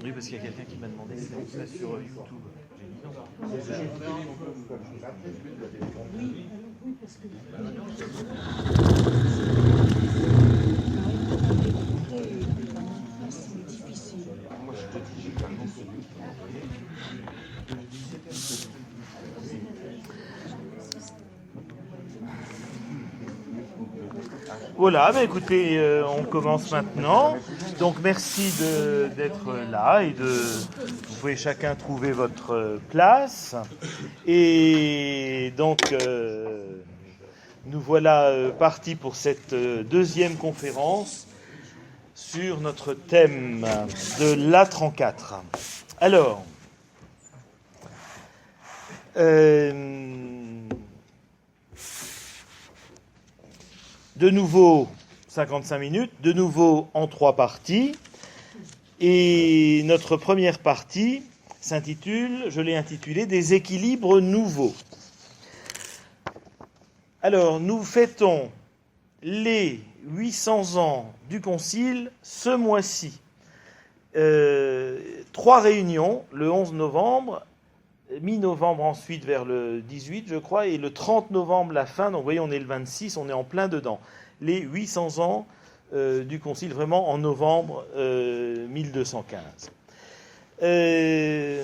Oui, parce qu'il y a quelqu'un qui m'a demandé si on serait sur YouTube. J'ai dit non. Oui, parce que... C'est difficile. Moi, je te dis, j'ai clairement celui. Voilà, bah écoutez, on commence maintenant. Donc merci d'être là et vous pouvez chacun trouver votre place. Et donc nous voilà partis pour cette deuxième conférence sur notre thème de l'A34. Alors, de nouveau 55 minutes, de nouveau en 3 parties. Et notre première partie s'intitule, je l'ai intitulée, des équilibres nouveaux. Alors, nous fêtons les 800 ans du Concile ce mois-ci. 3 réunions, le 11 novembre, mi-novembre ensuite vers le 18, je crois, et le 30 novembre la fin. Donc vous voyez, on est le 26, on est en plein dedans. Les 800 ans du Concile, vraiment en novembre 1215. Je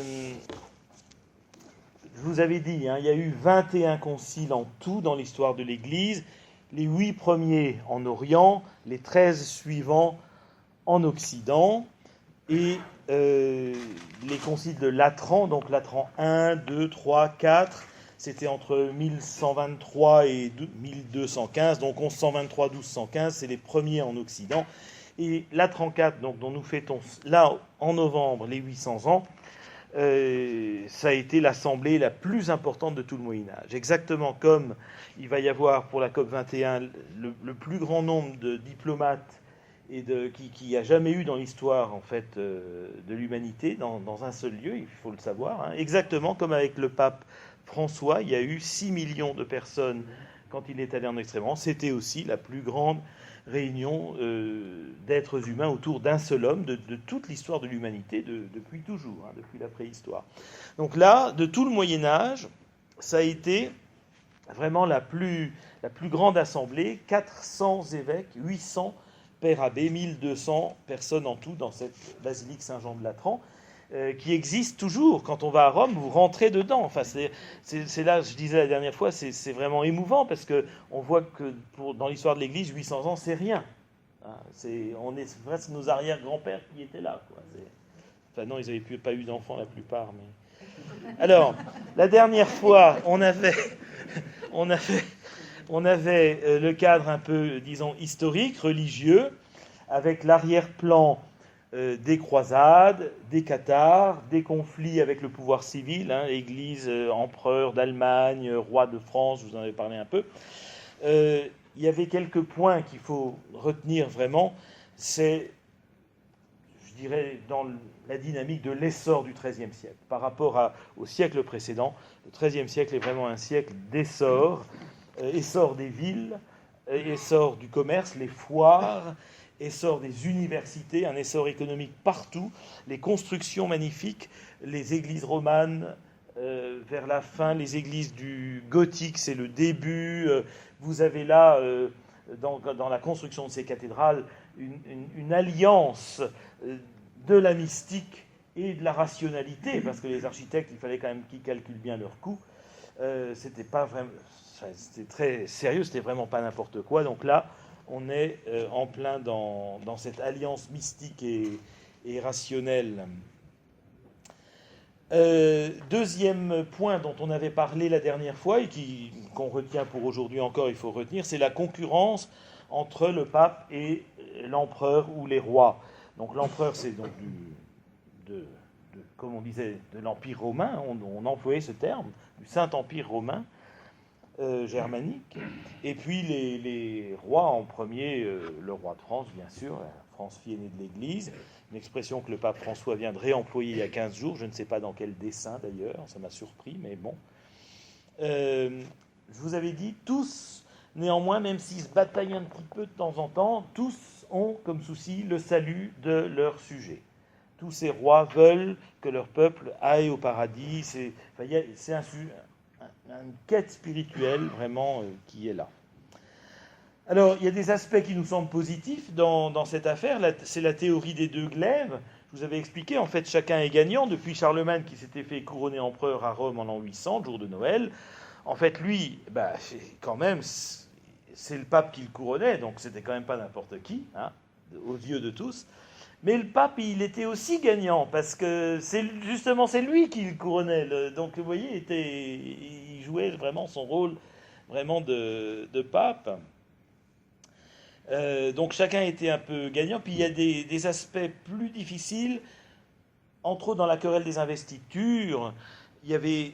vous avais dit, il y a eu 21 conciles en tout dans l'histoire de l'Église, les 8 premiers en Orient, les 13 suivants en Occident, et les conciles de Latran, donc Latran 1, 2, 3, 4, c'était entre 1123 et 1215, donc 1123-1215, c'est les premiers en Occident. Et Latran 4, donc, dont nous fêtons là en novembre les 800 ans, ça a été l'assemblée la plus importante de tout le Moyen-Âge. Exactement comme il va y avoir pour la COP 21 le plus grand nombre de diplomates et qui a jamais eu dans l'histoire en fait de l'humanité dans un seul lieu, il faut le savoir. Exactement comme avec le pape François, il y a eu 6 millions de personnes quand il est allé en Extrême-Orient. C'était aussi la plus grande réunion d'êtres humains autour d'un seul homme de toute l'histoire de l'humanité depuis toujours, depuis la préhistoire. Donc là, de tout le Moyen-Âge, ça a été vraiment la plus grande assemblée, 400 évêques, 800 pères abbés, 1200 personnes en tout dans cette basilique Saint-Jean de Latran, qui existe toujours. Quand on va à Rome, vous rentrez dedans. Enfin, c'est là, je disais la dernière fois, c'est vraiment émouvant parce qu'on voit que dans l'histoire de l'Église, 800 ans, c'est rien. On est presque nos arrière-grands-pères qui étaient là. Enfin non, ils n'avaient pas eu d'enfants la plupart. Mais... Alors, la dernière fois, on avait le cadre un peu, disons, historique, religieux, avec l'arrière-plan des croisades, des cathares, des conflits avec le pouvoir civil, l'Église, empereur d'Allemagne, roi de France, je vous en avais parlé un peu. Il y avait quelques points qu'il faut retenir vraiment, c'est, je dirais, dans la dynamique de l'essor du XIIIe siècle. Par rapport au siècle précédent, le XIIIe siècle est vraiment un siècle d'essor, essor des villes, essor du commerce, les foires, essor des universités, un essor économique partout, les constructions magnifiques, les églises romanes vers la fin, les églises du gothique, c'est le début. Vous avez là, dans la construction de ces cathédrales, une alliance de la mystique et de la rationalité, parce que les architectes, il fallait quand même qu'ils calculent bien leurs coûts. C'était pas vraiment... C'était très sérieux, c'était vraiment pas n'importe quoi. Donc là, on est en plein dans cette alliance mystique et rationnelle. Deuxième point dont on avait parlé la dernière fois et qu'on retient pour aujourd'hui encore, il faut retenir, c'est la concurrence entre le pape et l'empereur ou les rois. Donc l'empereur, c'est donc comme on disait, de l'Empire romain, on employait ce terme, du Saint-Empire romain, germanique, et puis les rois en premier, le roi de France, bien sûr, la France fille aînée de l'Église, une expression que le pape François vient de réemployer il y a 15 jours, je ne sais pas dans quel dessein d'ailleurs, ça m'a surpris, mais bon. Je vous avais dit, tous, néanmoins, même s'ils se bataillent un petit peu de temps en temps, tous ont comme souci le salut de leur sujet. tous ces rois veulent que leur peuple aille au paradis. C'est une quête spirituelle vraiment qui est là. Alors, il y a des aspects qui nous semblent positifs dans cette affaire. C'est la théorie des deux glaives. Je vous avais expliqué, en fait, chacun est gagnant. Depuis Charlemagne, qui s'était fait couronner empereur à Rome en l'an 800, jour de Noël, en fait, lui, quand même, c'est le pape qui le couronnait, donc c'était quand même pas n'importe qui, hein, aux yeux de tous. Mais le pape, il était aussi gagnant, parce que c'est lui qui le couronnait. Donc, vous voyez, il jouait vraiment son rôle vraiment de pape. Donc chacun était un peu gagnant. Puis il y a des aspects plus difficiles, entre autres dans la querelle des investitures. Il y avait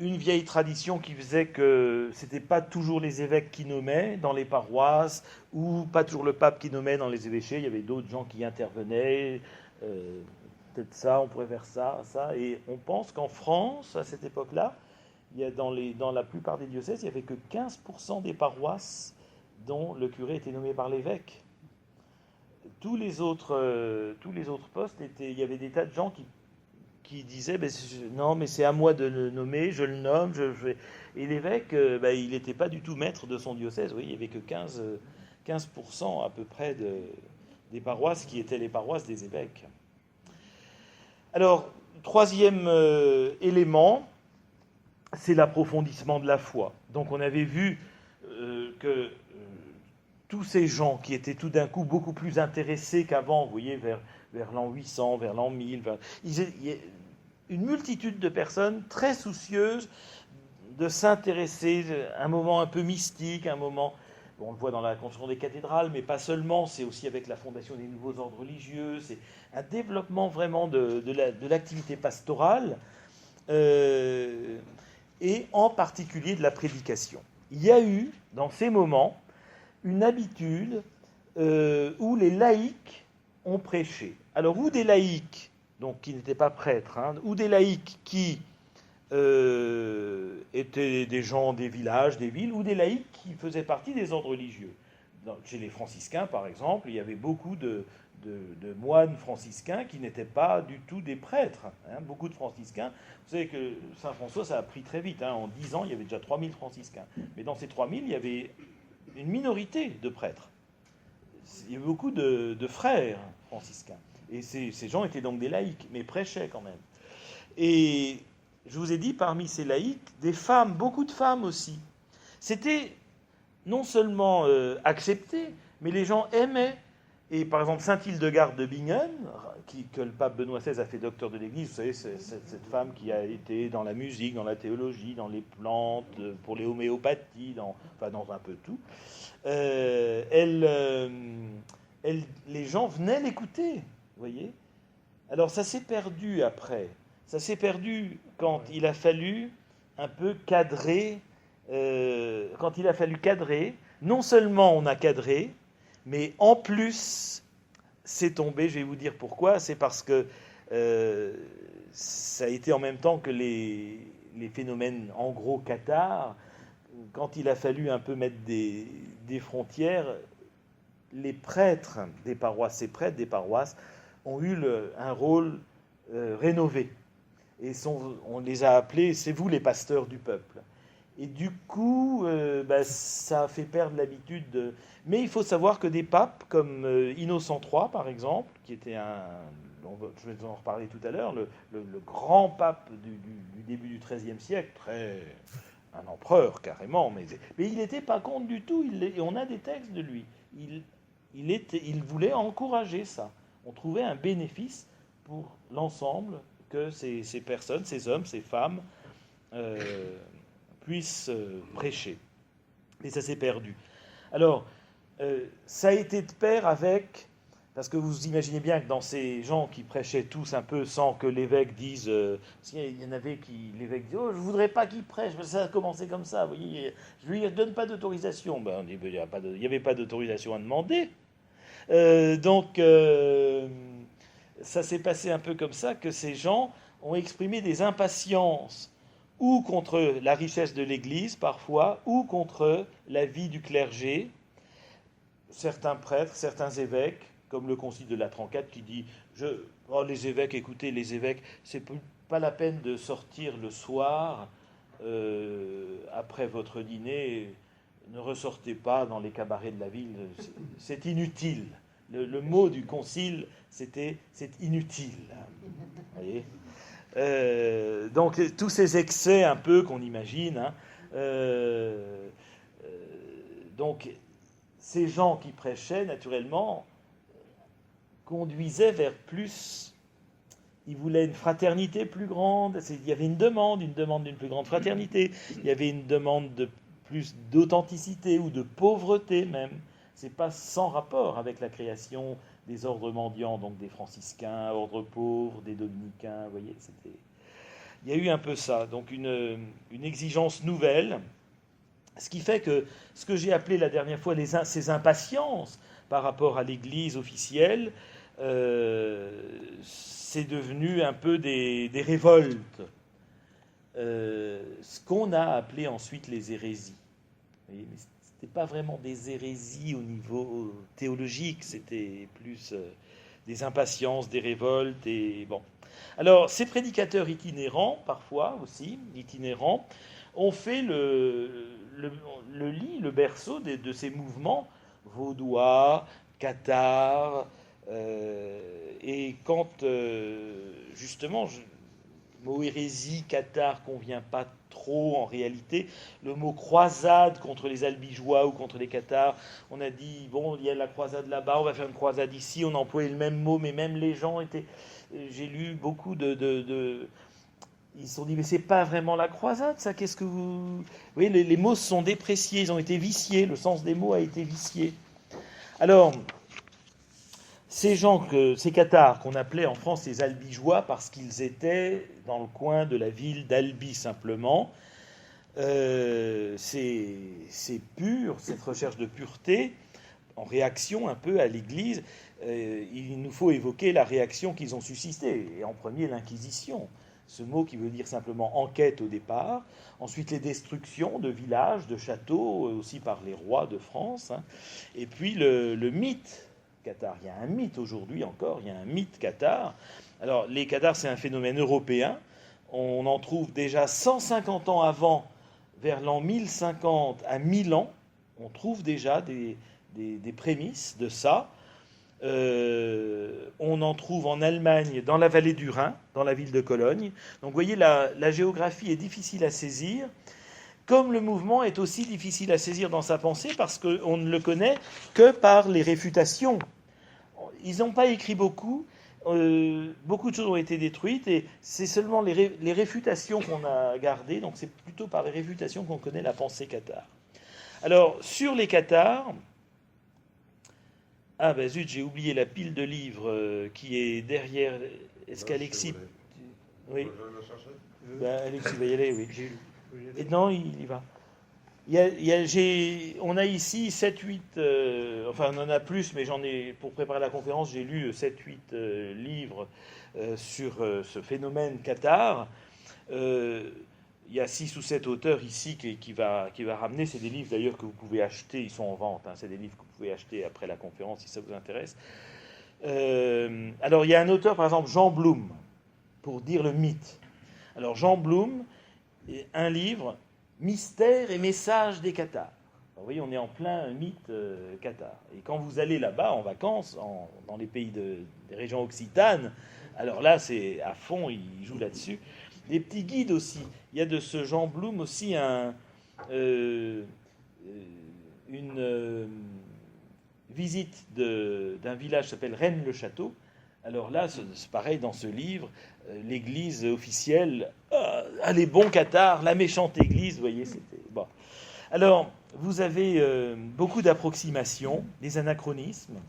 une vieille tradition qui faisait que c'était pas toujours les évêques qui nommaient dans les paroisses, ou pas toujours le pape qui nommait dans les évêchés. Il y avait d'autres gens qui intervenaient. Peut-être ça, on pourrait faire ça. Et on pense qu'en France, à cette époque-là, il y a dans la plupart des diocèses, il n'y avait que 15% des paroisses dont le curé était nommé par l'évêque. Tous les autres postes, il y avait des tas de gens qui disaient non, mais c'est à moi de le nommer, je le nomme. Et l'évêque, il n'était pas du tout maître de son diocèse. Oui, il n'y avait que 15% à peu près des paroisses qui étaient les paroisses des évêques. Alors, troisième élément, c'est l'approfondissement de la foi. Donc on avait vu que tous ces gens qui étaient tout d'un coup beaucoup plus intéressés qu'avant, vous voyez, vers l'an 800, vers l'an 1000, il y a une multitude de personnes très soucieuses de s'intéresser, un moment un peu mystique, un moment, on le voit dans la construction des cathédrales, mais pas seulement, c'est aussi avec la fondation des nouveaux ordres religieux, c'est un développement vraiment de l'activité pastorale, et en particulier de la prédication. Il y a eu, dans ces moments, une habitude où les laïcs ont prêché. Alors, ou des laïcs, donc qui n'étaient pas prêtres, ou des laïcs qui étaient des gens des villages, des villes, ou des laïcs qui faisaient partie des ordres religieux. Chez les franciscains, par exemple, il y avait beaucoup de moines franciscains qui n'étaient pas du tout des prêtres. Beaucoup de franciscains. Vous savez que Saint François, ça a pris très vite. En 10 ans, il y avait déjà 3000 franciscains. Mais dans ces 3000, il y avait une minorité de prêtres. Il y avait beaucoup de frères franciscains. Et ces gens étaient donc des laïcs, mais prêchaient quand même. Et je vous ai dit, parmi ces laïcs, des femmes, beaucoup de femmes aussi. C'était non seulement accepté, mais les gens aimaient. Et par exemple, Sainte Hildegarde de Bingen, que le pape Benoît XVI a fait docteur de l'Église, vous savez, cette femme qui a été dans la musique, dans la théologie, dans les plantes, pour les homéopathies, dans un peu tout. Les gens venaient l'écouter, vous voyez. Alors ça s'est perdu après. Ça s'est perdu quand il a fallu un peu cadrer. Quand il a fallu cadrer, non seulement on a cadré, mais en plus, c'est tombé, je vais vous dire pourquoi, c'est parce que ça a été en même temps que les phénomènes, en gros, cathares. Quand il a fallu un peu mettre des frontières, les prêtres des paroisses, ces prêtres des paroisses, ont eu un rôle rénové. Et on les a appelés, c'est vous les pasteurs du peuple. Et du coup, ça a fait perdre l'habitude. Mais il faut savoir que des papes comme Innocent III, par exemple, qui était je vais en reparler tout à l'heure, le grand pape du début du XIIIe siècle, un empereur carrément, mais il n'était pas contre du tout. Et on a des textes de lui. Il voulait encourager ça. On trouvait un bénéfice pour l'ensemble que ces personnes, ces hommes, ces femmes puissent prêcher. Et ça s'est perdu. Alors, ça a été de pair avec, parce que vous imaginez bien que dans ces gens qui prêchaient tous un peu sans que l'évêque dise, il y en avait qui, l'évêque dit, oh, je voudrais pas qu'il prêche, parce que ça a commencé comme ça, vous voyez, je lui donne pas d'autorisation. On dit, il n'y avait pas d'autorisation à demander. Donc, ça s'est passé un peu comme ça, que ces gens ont exprimé des impatiences, ou contre la richesse de l'Église parfois, ou contre la vie du clergé. Certains prêtres, certains évêques comme le concile de Latran IV qui dit les évêques, écoutez, les évêques, c'est pas la peine de sortir le soir après votre dîner, ne ressortez pas dans les cabarets de la ville, c'est inutile. Le mot du concile, c'est inutile. Vous voyez donc tous ces excès un peu qu'on imagine. Donc ces gens qui prêchaient, naturellement, conduisaient vers plus. Ils voulaient une fraternité plus grande. Il y avait une demande d'une plus grande fraternité. Il y avait une demande de plus d'authenticité ou de pauvreté même. C'est pas sans rapport avec la création des ordres mendiants, donc des franciscains, ordres pauvres, des dominicains. Vous voyez, il y a eu un peu ça. Donc une exigence nouvelle. Ce qui fait que ce que j'ai appelé la dernière fois ces impatiences par rapport à l'Église officielle, c'est devenu un peu des révoltes. Ce qu'on a appelé ensuite les hérésies. Vous voyez, mais ce n'était pas vraiment des hérésies au niveau théologique, c'était plus des impatiences, des révoltes. Et bon. Alors, ces prédicateurs itinérants, parfois aussi, itinérants, ont fait le lit, le berceau de ces mouvements vaudois, cathares, et quand justement le mot hérésie, cathare convient pas trop en réalité, le mot croisade contre les albigeois ou contre les cathares, on a dit bon, il y a la croisade là-bas, on va faire une croisade ici, on employait le même mot, mais même les gens étaient, j'ai lu beaucoup ils se sont dit, mais c'est pas vraiment la croisade, ça, qu'est-ce que vous voyez, les mots se sont dépréciés, ils ont été viciés, le sens des mots a été vicié. Alors, ces cathares qu'on appelait en France les albigeois parce qu'ils étaient dans le coin de la ville d'Albi simplement, c'est pur, cette recherche de pureté, en réaction un peu à l'Église, il nous faut évoquer la réaction qu'ils ont suscitée, et en premier l'Inquisition. Ce mot qui veut dire simplement enquête au départ, ensuite les destructions de villages, de châteaux, aussi par les rois de France, et puis le mythe cathare. Il y a un mythe aujourd'hui encore, il y a un mythe cathare. Alors les cathares, c'est un phénomène européen, on en trouve déjà 150 ans avant, vers l'an 1050 à 1000 ans, on trouve déjà des prémices de ça. On en trouve en Allemagne, dans la vallée du Rhin, dans la ville de Cologne. Donc vous voyez, la géographie est difficile à saisir, comme le mouvement est aussi difficile à saisir dans sa pensée, parce qu'on ne le connaît que par les réfutations. Ils n'ont pas écrit beaucoup, beaucoup de choses ont été détruites, et c'est seulement les réfutations qu'on a gardées, donc c'est plutôt par les réfutations qu'on connaît la pensée cathare. Alors, sur les cathares, ah ben zut, j'ai oublié la pile de livres qui est derrière. Est-ce qu'Alexis... Oui. Ben, Alexis va y aller, oui. Et non, il y va. On a ici 7-8... enfin, on en a plus, mais j'en ai... Pour préparer la conférence, j'ai lu 7-8 livres sur ce phénomène cathare. Il y a 6 ou 7 auteurs ici qui va ramener. C'est des livres d'ailleurs que vous pouvez acheter, ils sont en vente. C'est des livres que vous pouvez acheter après la conférence si ça vous intéresse. Alors il y a un auteur, par exemple Jean Blum, pour dire le mythe. Alors Jean Blum, un livre, Mystère et messages des cathares. Alors, vous voyez, on est en plein mythe cathare. Et quand vous allez là-bas en vacances, dans les pays des régions occitanes, alors là c'est à fond, ils jouent là-dessus. Des petits guides aussi. Il y a de ce Jean Blum aussi une visite d'un village qui s'appelle Rennes-le-Château. Alors là, c'est pareil dans ce livre, l'église officielle, les bons cathares, la méchante église, vous voyez, c'était... Bon. Alors, vous avez beaucoup d'approximations, des anachronismes,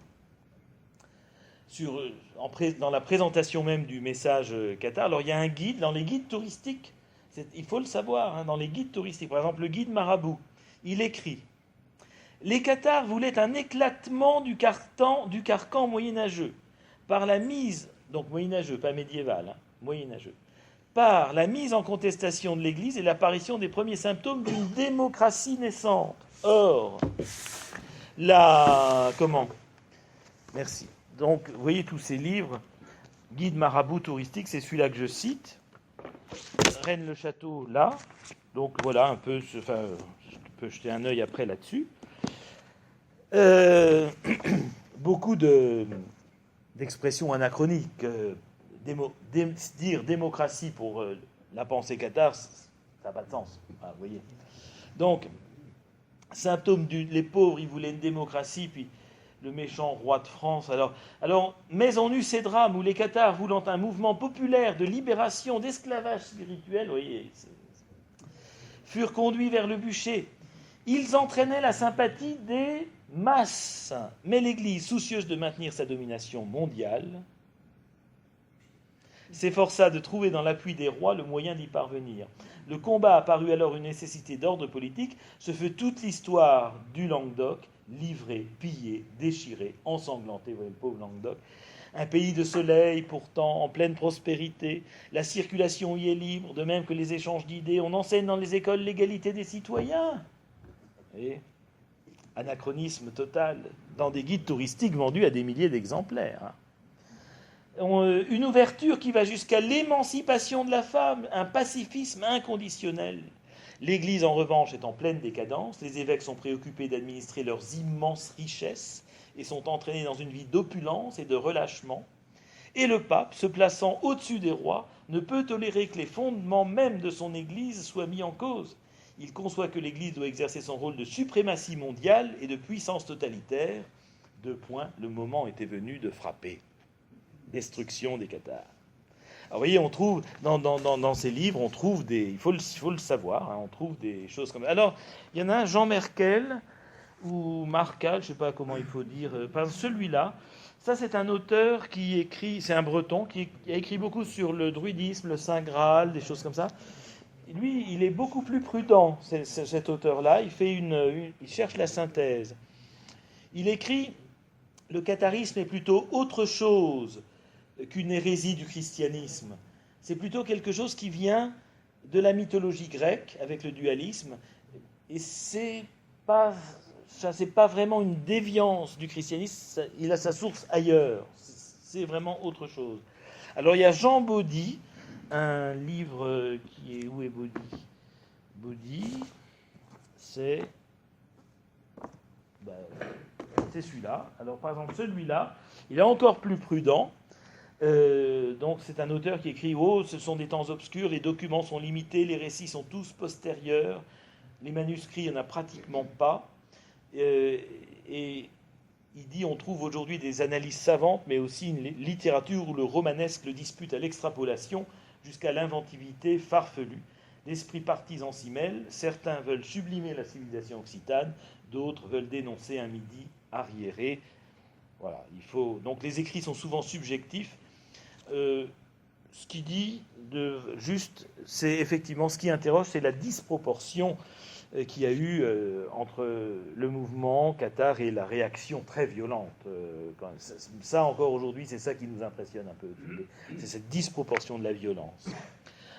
dans la présentation même du message cathare. Alors il y a un guide, dans les guides touristiques, il faut le savoir, dans les guides touristiques, par exemple le guide Marabout, il écrit « Les cathares voulaient un éclatement du carcan moyenâgeux, par la mise, donc moyenâgeux, pas médiéval, moyenâgeux, par la mise en contestation de l'Église et l'apparition des premiers symptômes d'une démocratie naissante. Or, Merci. Donc, vous voyez tous ces livres, Guide marabout touristique, c'est celui-là que je cite. Rennes-le-Château, là. Donc voilà, un peu, enfin, je peux jeter un œil après là-dessus. Beaucoup d'expressions anachroniques. Dire démocratie pour la pensée cathare, ça n'a pas de sens. Ah, vous voyez. Donc, symptôme les pauvres, ils voulaient une démocratie, puis le méchant roi de France. Alors, mais on eut ces drames où les cathares, voulant un mouvement populaire de libération, d'esclavage spirituel, vous voyez, furent conduits vers le bûcher. Ils entraînaient la sympathie des masses. Mais l'Église, soucieuse de maintenir sa domination mondiale, s'efforça de trouver dans l'appui des rois le moyen d'y parvenir. Le combat apparut alors une nécessité d'ordre politique. Ce fut toute l'histoire du Languedoc, livré, pillé, déchiré, ensanglanté, vous voyez le pauvre Languedoc. Un pays de soleil, pourtant, en pleine prospérité. La circulation y est libre, de même que les échanges d'idées. On enseigne dans les écoles l'égalité des citoyens. Et anachronisme total, dans des guides touristiques vendus à des milliers d'exemplaires. Une ouverture qui va jusqu'à l'émancipation de la femme, un pacifisme inconditionnel. L'Église, en revanche, est en pleine décadence. Les évêques sont préoccupés d'administrer leurs immenses richesses et sont entraînés dans une vie d'opulence et de relâchement. Et le pape, se plaçant au-dessus des rois, ne peut tolérer que les fondements même de son Église soient mis en cause. Il conçoit que l'Église doit exercer son rôle de suprématie mondiale et de puissance totalitaire. Le moment était venu de frapper. Destruction des cathares. Alors, vous voyez, on trouve dans ces livres, on trouve il faut le savoir, on trouve des choses comme ça. Alors, il y en a un, Jean Merkel, ou Marcal, je ne sais pas comment il faut dire, celui-là, ça c'est un auteur qui écrit, c'est un breton, qui a écrit beaucoup sur le druidisme, le Saint Graal, des choses comme ça. Et lui, il est beaucoup plus prudent, cet auteur-là, il cherche la synthèse. Il écrit, le catharisme est plutôt autre chose qu'une hérésie du christianisme. C'est plutôt quelque chose qui vient de la mythologie grecque, avec le dualisme, et c'est pas vraiment une déviance du christianisme, il a sa source ailleurs, c'est vraiment autre chose. Alors il y a Jean Baudy, un livre qui est... Où est Baudy ? Baudy, c'est celui-là. Alors par exemple, celui-là, il est encore plus prudent. Donc c'est un auteur qui écrit « Oh, ce sont des temps obscurs, les documents sont limités, les récits sont tous postérieurs, les manuscrits, il n'y en a pratiquement pas. Et il dit « On trouve aujourd'hui des analyses savantes, mais aussi une littérature où le romanesque le dispute à l'extrapolation jusqu'à l'inventivité farfelue. L'esprit partisan s'y mêle, certains veulent sublimer la civilisation occitane, d'autres veulent dénoncer un midi arriéré. » Voilà, donc les écrits sont souvent subjectifs. Ce qui dit juste, c'est effectivement ce qui interroge, c'est la disproportion qu'il y a eu entre le mouvement cathare et la réaction très violente. Ça encore aujourd'hui, c'est ça qui nous impressionne un peu. C'est cette disproportion de la violence.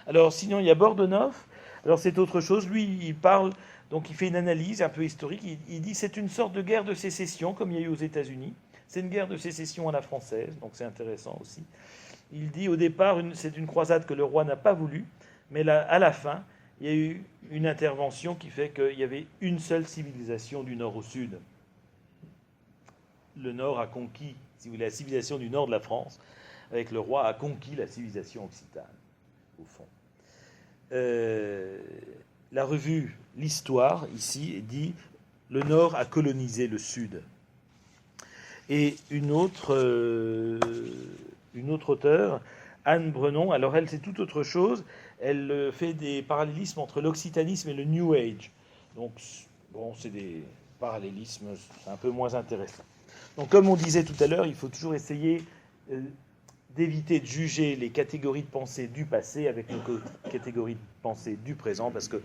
Alors sinon, il y a Bordenov. Alors c'est autre chose. Lui, il parle, donc il fait une analyse un peu historique. Il dit c'est une sorte de guerre de sécession, comme il y a eu aux États-Unis. C'est une guerre de sécession à la française, donc c'est intéressant aussi. Il dit au départ, c'est une croisade que le roi n'a pas voulu, mais à la fin, il y a eu une intervention qui fait qu'il y avait une seule civilisation du nord au sud. Le nord a conquis, si vous voulez, la civilisation du nord de la France, avec le roi, a conquis la civilisation occitane, au fond. La revue L'Histoire, ici, dit « Le nord a colonisé le sud ». Et une autre auteure, Anne Brenon, alors elle, c'est tout autre chose. Elle fait des parallélismes entre l'occitanisme et le New Age. Donc, bon, c'est des parallélismes un peu moins intéressants. Donc, comme on disait tout à l'heure, il faut toujours essayer d'éviter de juger les catégories de pensée du passé avec les catégories de pensée du présent, parce que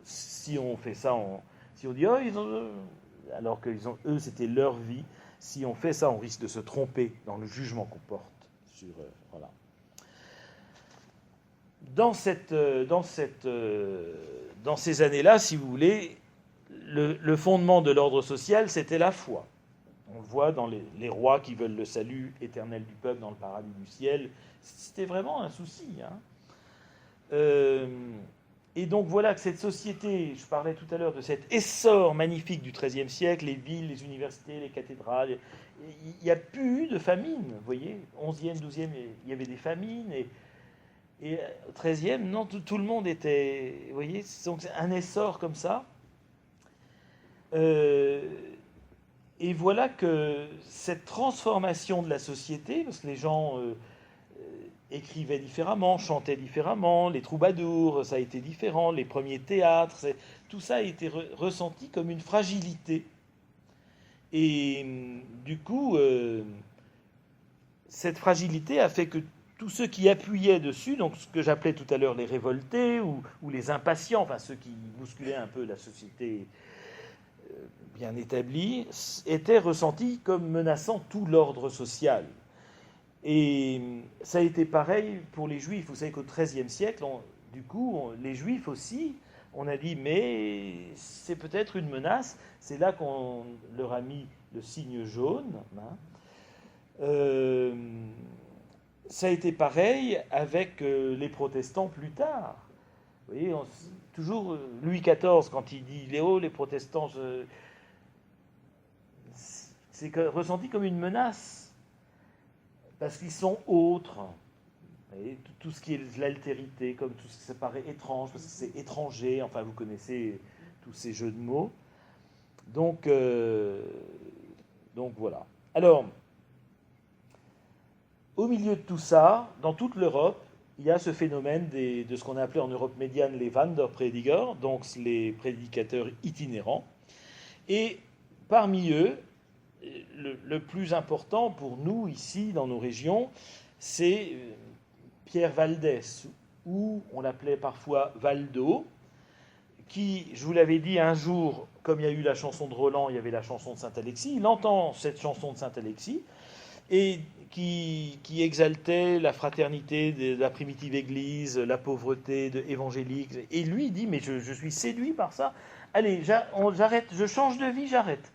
si on fait ça, si on dit « Oh, alors que eux, c'était leur vie », si on fait ça, on risque de se tromper dans le jugement qu'on porte sur... voilà. Dans ces années-là, si vous voulez, le fondement de l'ordre social, c'était la foi. On le voit dans les rois qui veulent le salut éternel du peuple dans le paradis du ciel. C'était vraiment un souci. Et donc voilà que cette société, je parlais tout à l'heure de cet essor magnifique du XIIIe siècle, les villes, les universités, les cathédrales, il n'y a plus eu de famine, vous voyez. 11e, 12e, il y avait des famines, et au XIIIe, non, tout le monde était, vous voyez, donc c'est un essor comme ça. Et voilà que cette transformation de la société, parce que les gens écrivaient différemment, chantaient différemment, les troubadours, ça a été différent, les premiers théâtres, tout ça a été ressenti comme une fragilité. Et du coup, cette fragilité a fait que tous ceux qui appuyaient dessus, donc ce que j'appelais tout à l'heure les révoltés ou les impatients, enfin ceux qui bousculaient un peu la société bien établie, étaient ressentis comme menaçant tout l'ordre social. Et ça a été pareil pour les Juifs. Vous savez qu'au XIIIe siècle, les Juifs aussi, on a dit, mais c'est peut-être une menace. C'est là qu'on leur a mis le signe jaune. Ça a été pareil avec les protestants plus tard. Vous voyez, toujours Louis XIV, quand il dit les protestants, c'est ressenti comme une menace, parce qu'ils sont autres. Et tout ce qui est l'altérité, comme tout ce qui paraît étrange, parce que c'est étranger, enfin vous connaissez tous ces jeux de mots. Donc voilà. Alors, au milieu de tout ça, dans toute l'Europe, il y a ce phénomène de ce qu'on a appelé en Europe médiane les Wanderprediger, donc les prédicateurs itinérants. Et parmi eux, le plus important pour nous, ici, dans nos régions, c'est Pierre Valdès, ou on l'appelait parfois Valdo, qui, je vous l'avais dit un jour, comme il y a eu la chanson de Roland, il y avait la chanson de Saint-Alexis, il entend cette chanson de Saint-Alexis, et qui exaltait la fraternité de la primitive Église, la pauvreté évangélique. Et lui, il dit, mais je suis séduit par ça. Allez, j'arrête, je change de vie, j'arrête.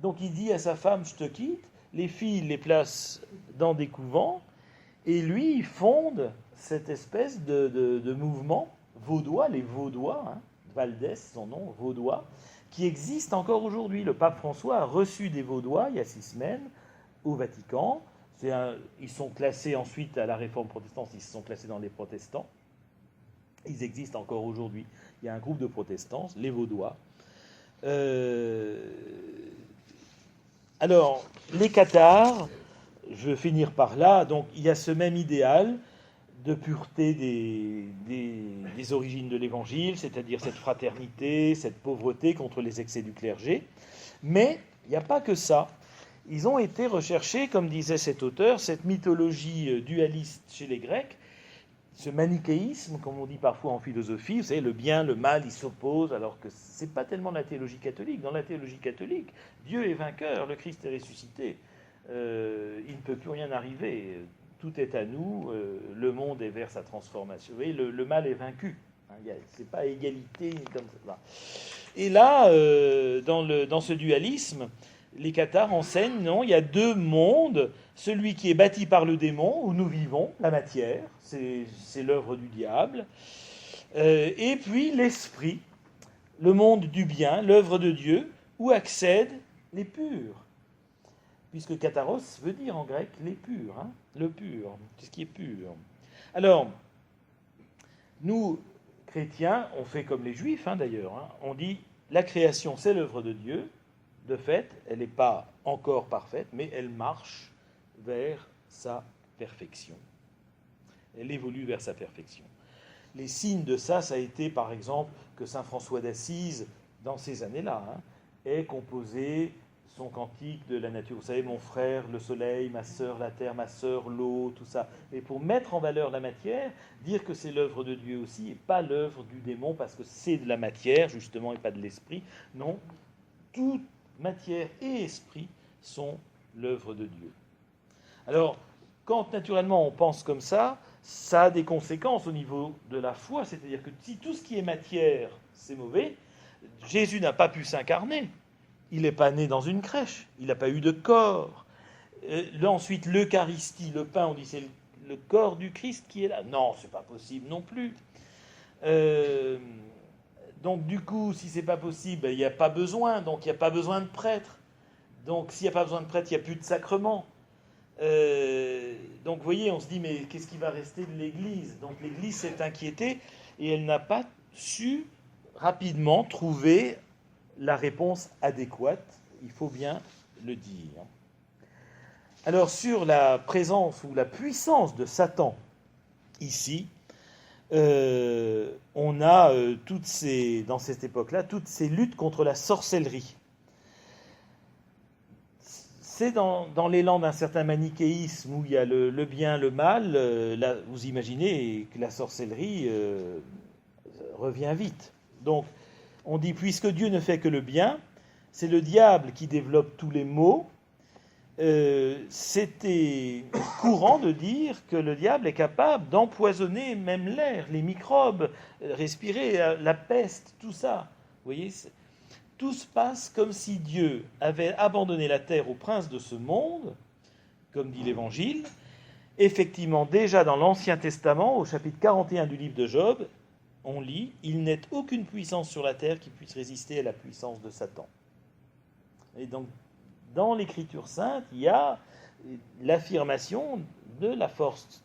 Donc il dit à sa femme, je te quitte. Les filles, il les place dans des couvents. Et lui, il fonde cette espèce de mouvement vaudois, les Vaudois, Valdès, son nom, Vaudois, qui existe encore aujourd'hui. Le pape François a reçu des Vaudois, il y a 6 semaines, au Vatican. Ils sont classés ensuite à la Réforme protestante, ils se sont classés dans les protestants. Ils existent encore aujourd'hui. Il y a un groupe de protestants, les Vaudois. Alors, les cathares, je vais finir par là. Donc, il y a ce même idéal de pureté des origines de l'Évangile, c'est-à-dire cette fraternité, cette pauvreté contre les excès du clergé. Mais il n'y a pas que ça. Ils ont été recherchés, comme disait cet auteur, cette mythologie dualiste chez les Grecs, ce manichéisme, comme on dit parfois en philosophie, vous savez, le bien, le mal, ils s'opposent, alors que ce n'est pas tellement la théologie catholique. Dans la théologie catholique, Dieu est vainqueur, le Christ est ressuscité. Il ne peut plus rien arriver. Tout est à nous, le monde est vers sa transformation. Vous voyez, le mal est vaincu. Ce n'est pas égalité comme ça. Et là, dans ce dualisme, les cathares enseignent, non, il y a 2 mondes, celui qui est bâti par le démon, où nous vivons, la matière, c'est l'œuvre du diable, et puis l'esprit, le monde du bien, l'œuvre de Dieu, où accèdent les purs, puisque katharos veut dire en grec les purs, le pur, tout ce qui est pur. Alors, nous, chrétiens, on fait comme les juifs d'ailleurs, on dit la création c'est l'œuvre de Dieu. De fait, elle n'est pas encore parfaite, mais elle marche vers sa perfection. Elle évolue vers sa perfection. Les signes de ça, ça a été par exemple que saint François d'Assise, dans ces années-là, ait composé son cantique de la nature. Vous savez, mon frère, le soleil, ma sœur, la terre, ma sœur, l'eau, tout ça. Et pour mettre en valeur la matière, dire que c'est l'œuvre de Dieu aussi, et pas l'œuvre du démon, parce que c'est de la matière, justement, et pas de l'esprit. Non, toute matière et esprit sont l'œuvre de Dieu. Alors, quand naturellement on pense comme ça a des conséquences au niveau de la foi, c'est-à-dire que si tout ce qui est matière, c'est mauvais, Jésus n'a pas pu s'incarner. il n'est pas né dans une crèche, il n'a pas eu de corps. Là, ensuite, l'Eucharistie, le pain, on dit c'est le corps du Christ qui est là. Non, c'est pas possible non plus. Donc du coup, si c'est pas possible, il n'y a pas besoin, donc il n'y a pas besoin de prêtre. Donc s'il n'y a pas besoin de prêtre, il n'y a plus de sacrement. Donc vous voyez, on se dit, mais qu'est-ce qui va rester de l'Église? Donc l'Église s'est inquiétée et elle n'a pas su rapidement trouver la réponse adéquate, il faut bien le dire. Alors sur la présence ou la puissance de Satan ici, on a dans cette époque-là toutes ces luttes contre la sorcellerie. C'est dans l'élan d'un certain manichéisme où il y a le bien, le mal. Là, vous imaginez que la sorcellerie revient vite. Donc, on dit, puisque Dieu ne fait que le bien, c'est le diable qui développe tous les maux. C'était courant de dire que le diable est capable d'empoisonner même l'air, les microbes, respirer la peste, tout ça. Vous voyez, tout se passe comme si Dieu avait abandonné la terre au prince de ce monde, comme dit l'Évangile. Effectivement, déjà dans l'Ancien Testament, au chapitre 41 du livre de Job, on lit « Il n'est aucune puissance sur la terre qui puisse résister à la puissance de Satan ». Et donc, dans l'Écriture sainte, il y a l'affirmation de la force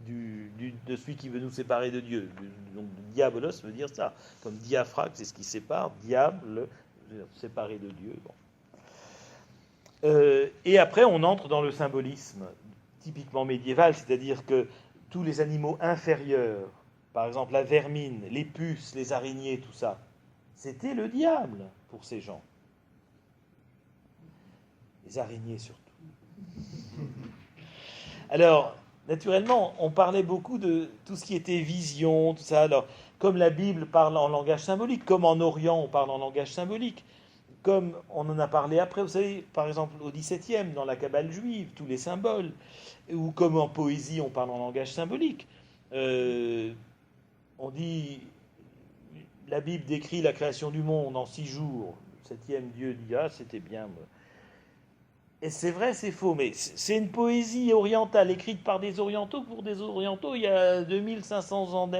de celui qui veut nous séparer de Dieu. Donc, diabolos veut dire ça. Comme diaphragme, c'est ce qui sépare, diable, séparé de Dieu. Bon. Et après, on entre dans le symbolisme typiquement médiéval, c'est-à-dire que tous les animaux inférieurs, par exemple la vermine, les puces, les araignées, tout ça, c'était le diable pour ces gens. Les araignées surtout. Alors, naturellement, on parlait beaucoup de tout ce qui était vision, tout ça. Alors, comme la Bible parle en langage symbolique, comme en Orient on parle en langage symbolique, comme on en a parlé après, vous savez, par exemple au XVIIe, dans la Kabbale juive, tous les symboles, ou comme en poésie on parle en langage symbolique. On dit, la Bible décrit la création du monde en 6 jours. Le 7e, Dieu dit, ah c'était bien. Et c'est vrai, c'est faux, mais c'est une poésie orientale écrite par des orientaux pour des orientaux il y a 2500 ans.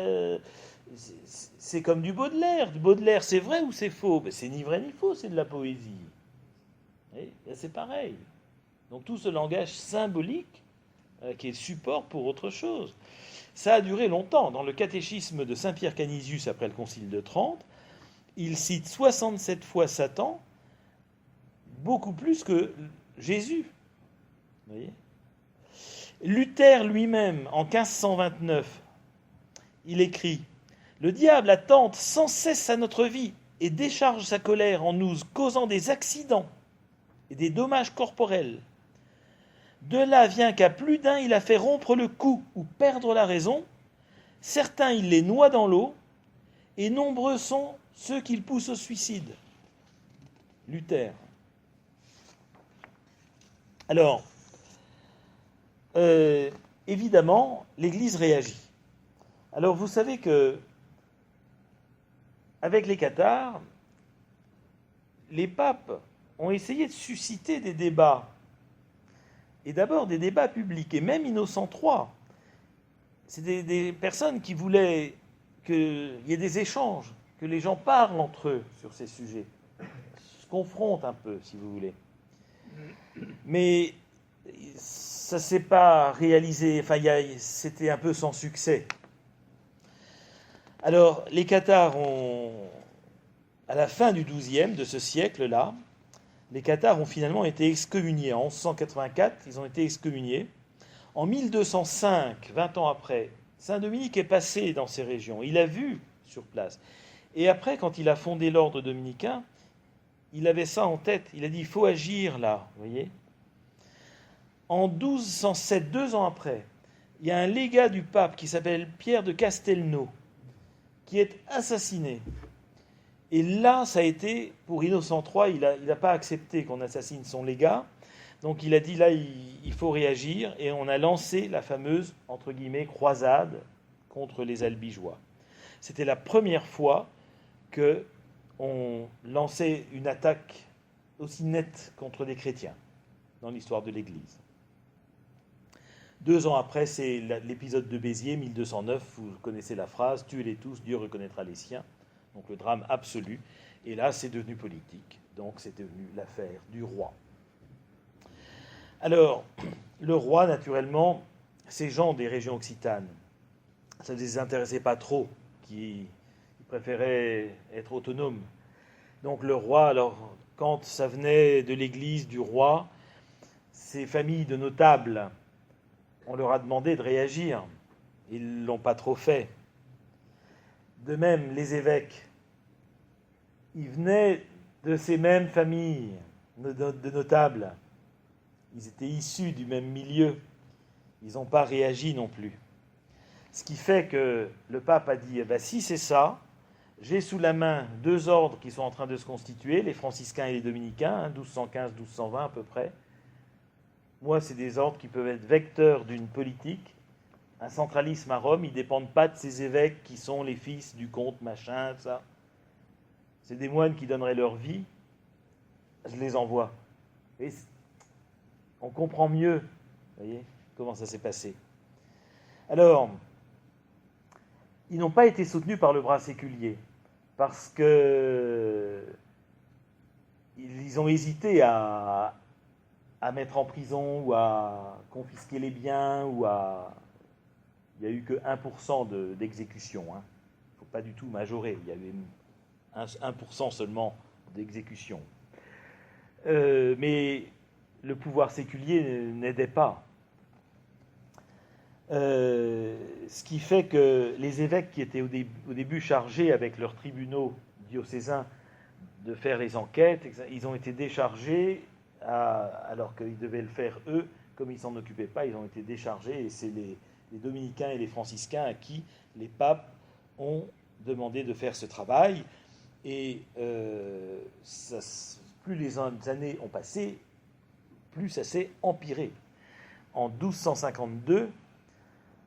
C'est comme du Baudelaire. Du Baudelaire, c'est vrai ou c'est faux? Ben, c'est ni vrai ni faux, c'est de la poésie. Et c'est pareil. Donc tout ce langage symbolique qui est support pour autre chose. Ça a duré longtemps. Dans le catéchisme de Saint-Pierre Canisius, après le Concile de Trente, il cite 67 fois Satan, beaucoup plus que Jésus. Vous voyez ? Luther lui-même, en 1529, il écrit « Le diable attente sans cesse à notre vie et décharge sa colère en nous, causant des accidents et des dommages corporels. De là vient qu'à plus d'un il a fait rompre le cou ou perdre la raison, certains il les noie dans l'eau, et nombreux sont ceux qu'il pousse au suicide. » Luther. Alors, évidemment, l'Église réagit. Alors, vous savez que, avec les cathares, les papes ont essayé de susciter des débats. Et d'abord, des débats publics. Et même Innocent III, c'est des personnes qui voulaient qu'il y ait des échanges, que les gens parlent entre eux sur ces sujets, se confrontent un peu, si vous voulez. Mais ça ne s'est pas réalisé, enfin, c'était un peu sans succès. Alors, les cathares à la fin du XIIe, de ce siècle-là, les cathares ont finalement été excommuniés. En 1184, ils ont été excommuniés. En 1205, 20 ans après, Saint Dominique est passé dans ces régions. Il a vu sur place. Et après, quand il a fondé l'ordre dominicain, il avait ça en tête. Il a dit, il faut agir là, vous voyez. En 1207, 2 ans après, il y a un légat du pape qui s'appelle Pierre de Castelnau, qui est assassiné. Et là, ça a été, pour Innocent III, il n'a pas accepté qu'on assassine son légat. Donc il a dit, là, il faut réagir. Et on a lancé la fameuse, entre guillemets, croisade contre les albigeois. C'était la première fois qu'on lançait une attaque aussi nette contre des chrétiens dans l'histoire de l'Église. 2 ans après, c'est l'épisode de Béziers, 1209, vous connaissez la phrase « Tuez-les tous, Dieu reconnaîtra les siens ». Donc le drame absolu. Et là, c'est devenu politique. Donc c'est devenu l'affaire du roi. Alors, le roi, naturellement, ces gens des régions occitanes, ça ne les intéressait pas trop, qui préféraient être autonomes. Donc le roi, alors, quand ça venait de l'église du roi, ces familles de notables, on leur a demandé de réagir. Ils ne l'ont pas trop fait. De même, les évêques, ils venaient de ces mêmes familles de notables. Ils étaient issus du même milieu. Ils n'ont pas réagi non plus. Ce qui fait que le pape a dit, si c'est ça, j'ai sous la main 2 ordres qui sont en train de se constituer, les franciscains et les dominicains, 1215-1220 à peu près. Moi, c'est des ordres qui peuvent être vecteurs d'une politique. Un centralisme à Rome, ils ne dépendent pas de ces évêques qui sont les fils du comte, machin, ça. C'est des moines qui donneraient leur vie. Je les envoie. Et on comprend mieux, vous voyez, comment ça s'est passé. Alors, ils n'ont pas été soutenus par le bras séculier, parce que ils ont hésité à mettre en prison ou à confisquer les biens ou à... Il n'y a eu que 1% d'exécution. Il ne faut pas du tout majorer. Il y avait 1% seulement d'exécution. Mais le pouvoir séculier n'aidait pas. Ce qui fait que les évêques qui étaient au début chargés avec leurs tribunaux diocésains de faire les enquêtes, ils ont été déchargés alors qu'ils devaient le faire eux, comme ils ne s'en occupaient pas, ils ont été déchargés et c'est les dominicains et les franciscains à qui les papes ont demandé de faire ce travail. Et plus les années ont passé, plus ça s'est empiré. En 1252,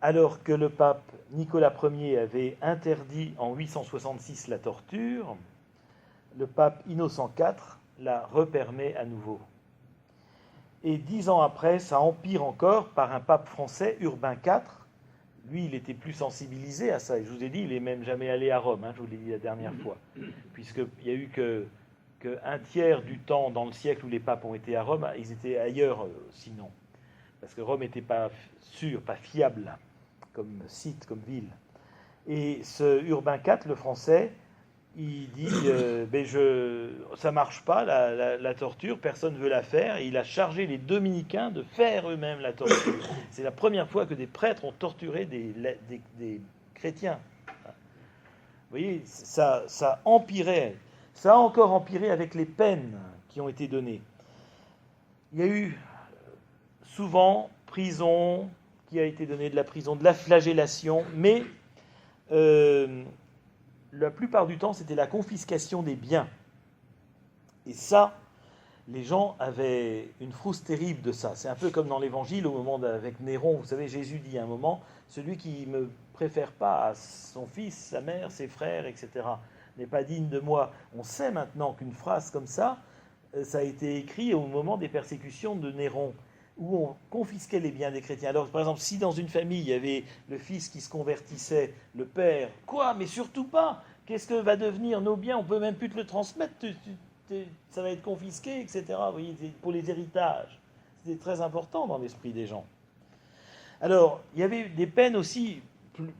alors que le pape Nicolas Ier avait interdit en 866 la torture, le pape Innocent IV la repermet à nouveau. Et 10 ans après, ça empire encore par un pape français, Urbain IV. Lui, il était plus sensibilisé à ça. Et je vous ai dit, il n'est même jamais allé à Rome, je vous l'ai dit la dernière fois. Puisqu'il n'y a eu qu'un tiers du temps dans le siècle où les papes ont été à Rome, ils étaient ailleurs sinon. Parce que Rome n'était pas sûr, pas fiable comme site, comme ville. Et ce Urbain IV, le français, il dit ça ne marche pas, la torture, personne ne veut la faire. Et il a chargé les dominicains de faire eux-mêmes la torture. C'est la première fois que des prêtres ont torturé des chrétiens. Vous voyez, ça empirait. Ça a encore empiré avec les peines qui ont été données. Il y a eu souvent prison qui a été donnée, de la prison, de la flagellation, mais la plupart du temps, c'était la confiscation des biens. Et ça, les gens avaient une frousse terrible de ça. C'est un peu comme dans l'Évangile, au moment avec Néron. Vous savez, Jésus dit à un moment, celui qui ne me préfère pas à son fils, sa mère, ses frères, etc., n'est pas digne de moi. On sait maintenant qu'une phrase comme ça, ça a été écrit au moment des persécutions de Néron, où on confisquait les biens des chrétiens. Alors, par exemple, si dans une famille, il y avait le fils qui se convertissait, le père, quoi, mais surtout pas, qu'est-ce que va devenir nos biens, on ne peut même plus te le transmettre, ça va être confisqué, etc. Vous voyez, pour les héritages. C'était très important dans l'esprit des gens. Alors, il y avait des peines aussi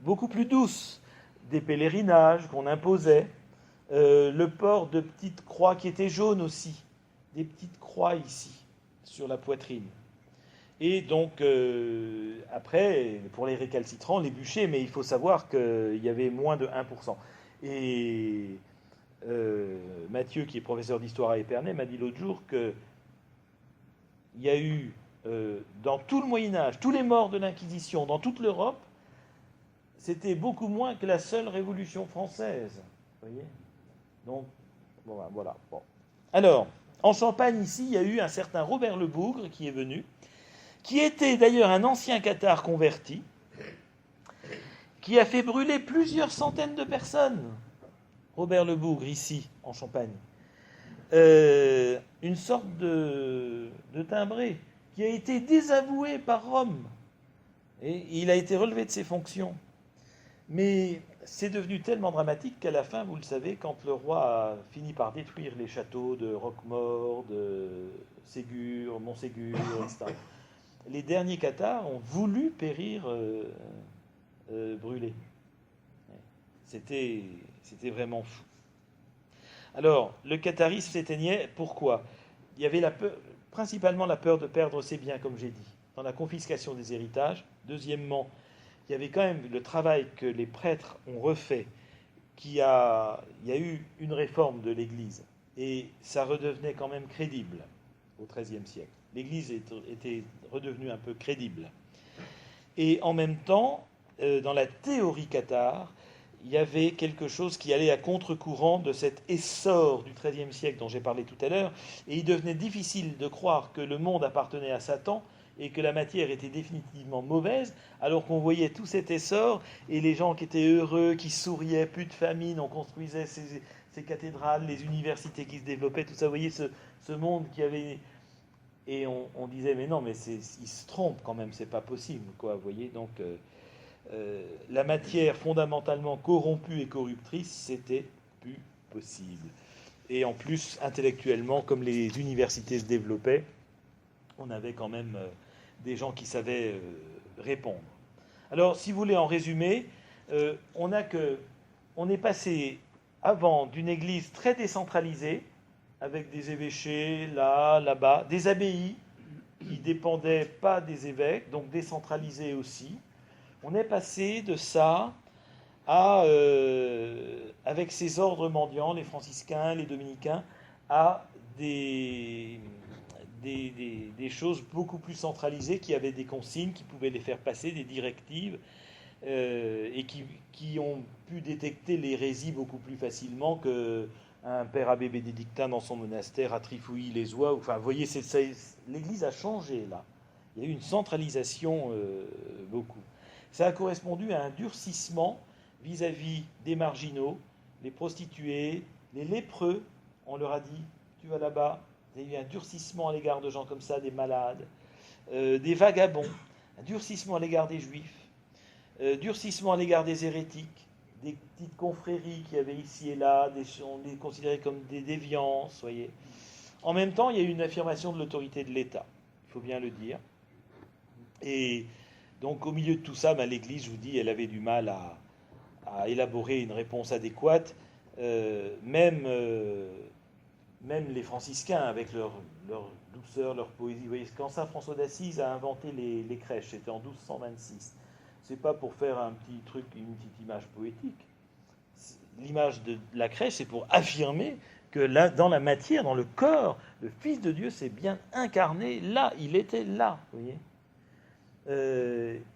beaucoup plus douces, des pèlerinages qu'on imposait, le port de petites croix qui étaient jaunes aussi, des petites croix ici, sur la poitrine. Et donc, après, pour les récalcitrants, les bûchers, mais il faut savoir qu'il y avait moins de 1%. Et Mathieu, qui est professeur d'histoire à Épernay, m'a dit l'autre jour qu'il y a eu, dans tout le Moyen-Âge, tous les morts de l'Inquisition, dans toute l'Europe, c'était beaucoup moins que la seule Révolution française. Vous voyez ? Donc, bon, voilà. Bon. Alors, en Champagne, ici, il y a eu un certain Robert Le Bougre qui est venu, qui était d'ailleurs un ancien cathare converti, qui a fait brûler plusieurs centaines de personnes. Robert Le Bougre, ici, en Champagne. une sorte de timbré qui a été désavoué par Rome. Et il a été relevé de ses fonctions. Mais c'est devenu tellement dramatique qu'à la fin, vous le savez, quand le roi a fini par détruire les châteaux de Roquemaure, de Ségur, Montségur, etc., les derniers cathares ont voulu périr brûlés. C'était vraiment fou. Alors, le catharisme s'éteignait, pourquoi? Il y avait principalement la peur de perdre ses biens, comme j'ai dit, dans la confiscation des héritages. Deuxièmement, il y avait quand même le travail que les prêtres ont refait, il y a eu une réforme de l'Église, et ça redevenait quand même crédible au XIIIe siècle. L'Église était redevenue un peu crédible. Et en même temps, dans la théorie cathare, il y avait quelque chose qui allait à contre-courant de cet essor du XIIIe siècle dont j'ai parlé tout à l'heure, et il devenait difficile de croire que le monde appartenait à Satan et que la matière était définitivement mauvaise, alors qu'on voyait tout cet essor, et les gens qui étaient heureux, qui souriaient, plus de famine, on construisait ces cathédrales, les universités qui se développaient, tout ça, vous voyez ce monde qui avait... Et on disait, mais non, mais ils se trompent quand même, c'est pas possible, quoi, vous voyez, donc... la matière fondamentalement corrompue et corruptrice, c'était plus possible. Et en plus, intellectuellement, comme les universités se développaient, on avait quand même des gens qui savaient répondre. Alors, si vous voulez en résumer, on est passé avant d'une église très décentralisée, avec des évêchés là, là-bas, des abbayes qui dépendaient pas des évêques, donc décentralisées aussi. On est passé de ça à, avec ces ordres mendiants, les franciscains, les dominicains, à des choses beaucoup plus centralisées, qui avaient des consignes, qui pouvaient les faire passer, des directives, et qui ont pu détecter l'hérésie beaucoup plus facilement qu'un père abbé bénédictin dans son monastère à Trifouilly les oies. Enfin, vous voyez, l'Église a changé là. Il y a eu une centralisation beaucoup. Ça a correspondu à un durcissement vis-à-vis des marginaux, les prostituées, les lépreux. On leur a dit, tu vas là-bas. Il y a eu un durcissement à l'égard de gens comme ça, des malades, des vagabonds, un durcissement à l'égard des juifs, durcissement à l'égard des hérétiques, des petites confréries qu'il y avait ici et là, on les considérait comme des déviances, voyez. En même temps, il y a eu une affirmation de l'autorité de l'État, il faut bien le dire. Et donc, au milieu de tout ça, l'Église, je vous dis, elle avait du mal à élaborer une réponse adéquate. Même les franciscains, avec leur douceur, leur poésie. Vous voyez, quand saint François d'Assise a inventé les crèches, c'était en 1226. C'est pas pour faire un petit truc, une petite image poétique. L'image de la crèche, c'est pour affirmer que là, dans la matière, dans le corps, le Fils de Dieu s'est bien incarné là. Il était là, vous voyez.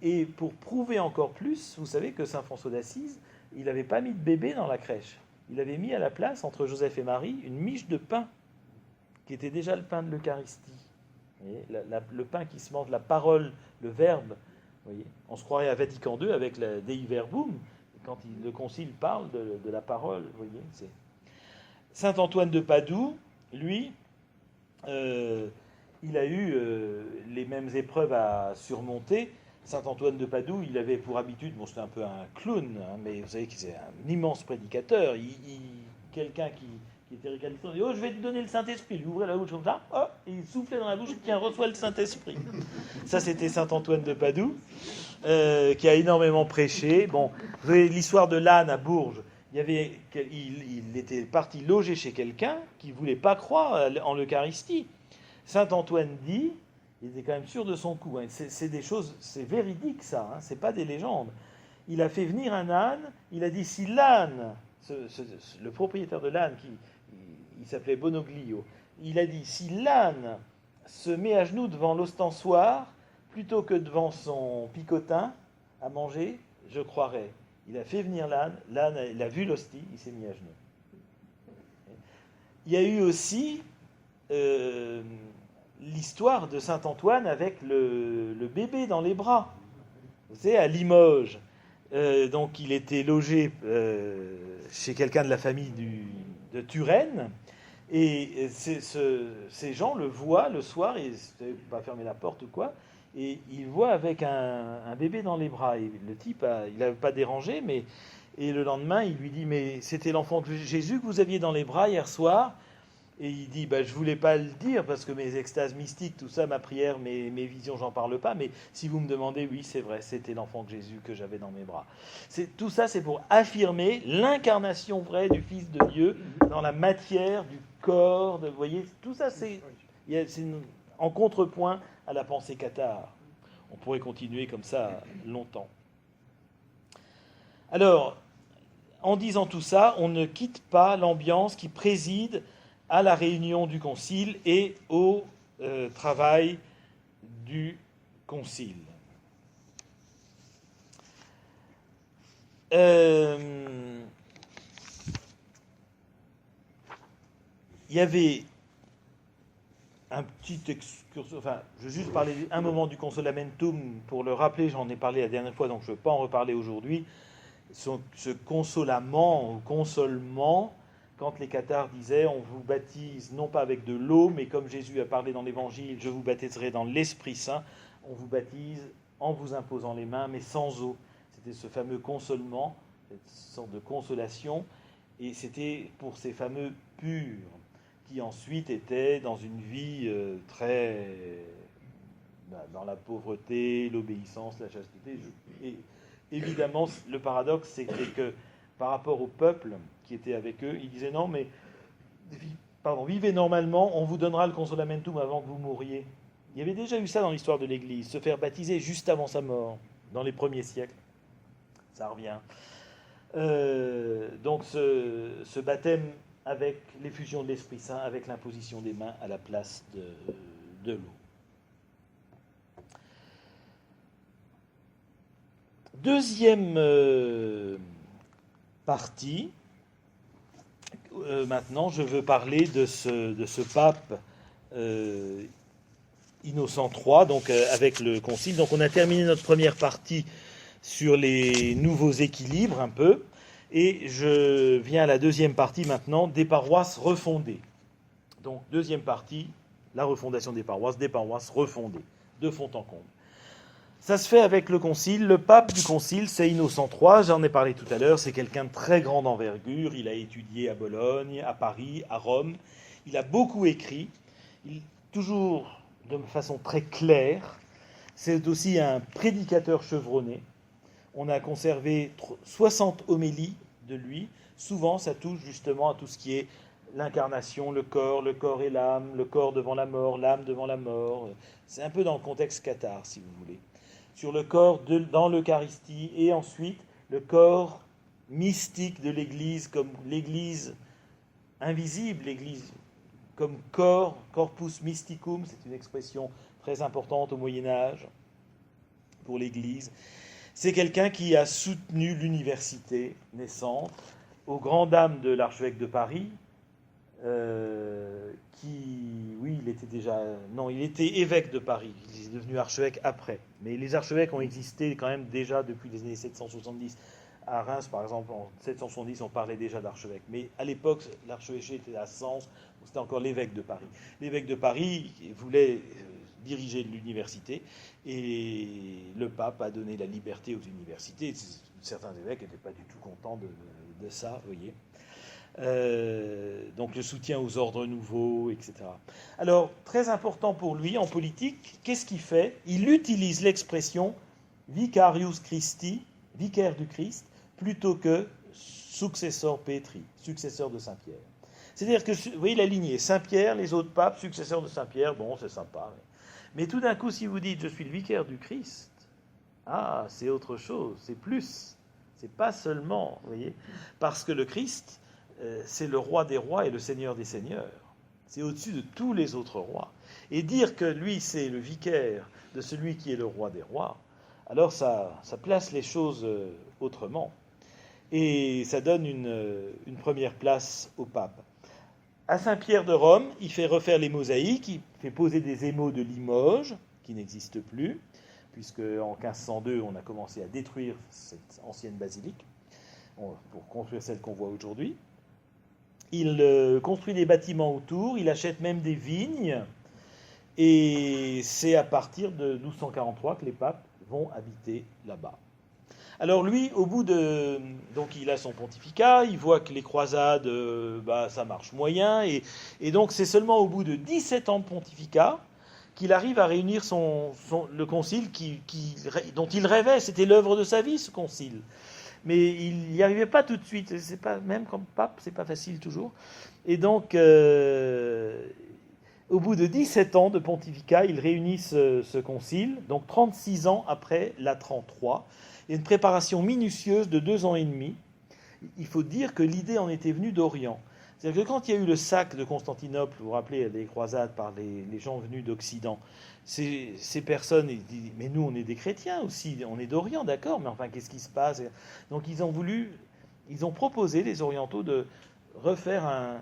Et pour prouver encore plus, vous savez que saint François d'Assise, il n'avait pas mis de bébé dans la crèche. Il avait mis à la place, entre Joseph et Marie, une miche de pain, qui était déjà le pain de l'Eucharistie. Le pain qui se mange, la parole, le verbe. Vous voyez, on se croirait à Vatican II avec la Dei Verbum, quand le concile parle de la parole. Vous voyez, saint Antoine de Padoue, lui, il a eu les mêmes épreuves à surmonter. Saint Antoine de Padoue, il avait pour habitude, bon, c'était un peu un clown, hein, mais vous savez que c'est un immense prédicateur. Quelqu'un qui était récalcitrant, il dit, oh, je vais te donner le Saint-Esprit. Il ouvrait la bouche comme ça, oh, et il soufflait dans la bouche, et tiens, reçois le Saint-Esprit. Ça, c'était Saint Antoine de Padoue, qui a énormément prêché. Bon, vous voyez l'histoire de l'âne à Bourges. Il était parti loger chez quelqu'un qui ne voulait pas croire en l'Eucharistie. Saint Antoine dit, il était quand même sûr de son coup, hein, c'est des choses, c'est véridique ça, hein, c'est pas des légendes. Il a fait venir un âne, il a dit, si l'âne, le propriétaire de l'âne, il s'appelait Bonoglio, il a dit, si l'âne se met à genoux devant l'ostensoir, plutôt que devant son picotin à manger, je croirais. Il a fait venir l'âne, il a vu l'hostie, il s'est mis à genoux. Il y a eu aussi l'histoire de saint Antoine avec le bébé dans les bras. Vous savez, à Limoges, donc il était logé chez quelqu'un de la famille de Turenne, Et ces gens le voient le soir, et ne pas fermer la porte ou quoi, et ils voient avec un bébé dans les bras. Et le type, il n'avait pas dérangé, mais et le lendemain, il lui dit, mais c'était l'enfant de Jésus que vous aviez dans les bras hier soir. Et il dit, bah, je voulais pas le dire parce que mes extases mystiques, tout ça, ma prière, mes visions, j'en parle pas. Mais si vous me demandez, oui, c'est vrai, c'était l'enfant de Jésus que j'avais dans mes bras. Tout ça, c'est pour affirmer l'incarnation vraie du Fils de Dieu dans la matière du corps. Vous voyez, tout ça, c'est en contrepoint à la pensée cathare. On pourrait continuer comme ça longtemps. Alors, en disant tout ça, on ne quitte pas l'ambiance qui préside à la réunion du concile et au travail du concile. Il y avait un petit excursus, enfin, je vais juste parler un moment du consolamentum pour le rappeler, j'en ai parlé la dernière fois, donc je ne vais pas en reparler aujourd'hui. Ce consolement ou consolement, quand les cathares disaient on vous baptise non pas avec de l'eau, mais comme Jésus a parlé dans l'Évangile, je vous baptiserai dans l'Esprit Saint, on vous baptise en vous imposant les mains, mais sans eau. C'était ce fameux consolement, cette sorte de consolation, et c'était pour ces fameux purs, qui ensuite étaient dans une vie très dans la pauvreté, l'obéissance, la chasteté. Et évidemment, le paradoxe, c'était que par rapport au peuple qui était avec eux, ils disaient non, mais vivez normalement, on vous donnera le consolamentum avant que vous mouriez. Il y avait déjà eu ça dans l'histoire de l'Église, se faire baptiser juste avant sa mort, dans les premiers siècles. Ça revient. Donc ce baptême avec l'effusion de l'Esprit Saint, avec l'imposition des mains à la place de l'eau. Deuxième partie. Maintenant, je veux parler de ce pape Innocent III, donc avec le concile. Donc, on a terminé notre première partie sur les nouveaux équilibres un peu, et je viens à la deuxième partie maintenant, des paroisses refondées. Donc, deuxième partie, la refondation des paroisses refondées, de fond en comble. Ça se fait avec le concile. Le pape du concile, c'est Innocent III, j'en ai parlé tout à l'heure, c'est quelqu'un de très grande envergure, il a étudié à Bologne, à Paris, à Rome, il a beaucoup écrit, toujours de façon très claire, c'est aussi un prédicateur chevronné. On a conservé 60 homélies de lui, souvent ça touche justement à tout ce qui est l'incarnation, le corps et l'âme, le corps devant la mort, l'âme devant la mort, c'est un peu dans le contexte cathare si vous voulez. Sur le corps dans l'Eucharistie, et ensuite le corps mystique de l'Église, comme l'Église invisible, l'Église comme corps, corpus mysticum, c'est une expression très importante au Moyen-Âge pour l'Église. C'est quelqu'un qui a soutenu l'université naissante, aux grandes dames de l'archevêque de Paris, il était évêque de Paris, il est devenu archevêque après. Mais les archevêques ont existé quand même déjà depuis les années 770. À Reims, par exemple, en 770, on parlait déjà d'archevêque. Mais à l'époque, l'archevêché était à Sens, c'était encore l'évêque de Paris. L'évêque de Paris voulait diriger l'université, et le pape a donné la liberté aux universités. Certains évêques n'étaient pas du tout contents de ça, vous voyez. Donc le soutien aux ordres nouveaux, etc. Alors, très important pour lui en politique, qu'est-ce qu'il fait ? Il utilise l'expression vicarius Christi, vicaire du Christ, plutôt que successor Petri, successeur de Saint-Pierre. C'est-à-dire que, vous voyez la lignée, Saint-Pierre, les autres papes, successeurs de Saint-Pierre, bon, c'est sympa. Mais tout d'un coup, si vous dites, je suis le vicaire du Christ, c'est autre chose, c'est plus. C'est pas seulement, vous voyez, parce que le Christ, c'est le roi des rois et le seigneur des seigneurs. C'est au-dessus de tous les autres rois. Et dire que lui, c'est le vicaire de celui qui est le roi des rois, alors ça place les choses autrement. Et ça donne une première place au pape. À Saint-Pierre de Rome, il fait refaire les mosaïques, il fait poser des émaux de Limoges, qui n'existent plus, puisque en 1502, on a commencé à détruire cette ancienne basilique pour construire celle qu'on voit aujourd'hui. il construit des bâtiments autour, il achète même des vignes, et c'est à partir de 1243 que les papes vont habiter là-bas. Alors lui, au bout de... Donc il a son pontificat, il voit que les croisades, ça marche moyen, et donc c'est seulement au bout de 17 ans de pontificat qu'il arrive à réunir le concile dont il rêvait. C'était l'œuvre de sa vie, ce concile. Mais il n'y arrivait pas tout de suite. C'est pas, même comme pape, c'est pas facile toujours. Et donc, au bout de 17 ans de pontificat, il réunit ce concile, donc 36 ans après l'A33. Il y a une préparation minutieuse de 2 ans et demi. Il faut dire que l'idée en était venue d'Orient. C'est-à-dire que quand il y a eu le sac de Constantinople, vous vous rappelez, des croisades par les gens venus d'Occident, ces personnes, ils disent, mais nous on est des chrétiens aussi, on est d'Orient, d'accord, mais enfin qu'est-ce qui se passe? Donc ils ont proposé, les orientaux, de refaire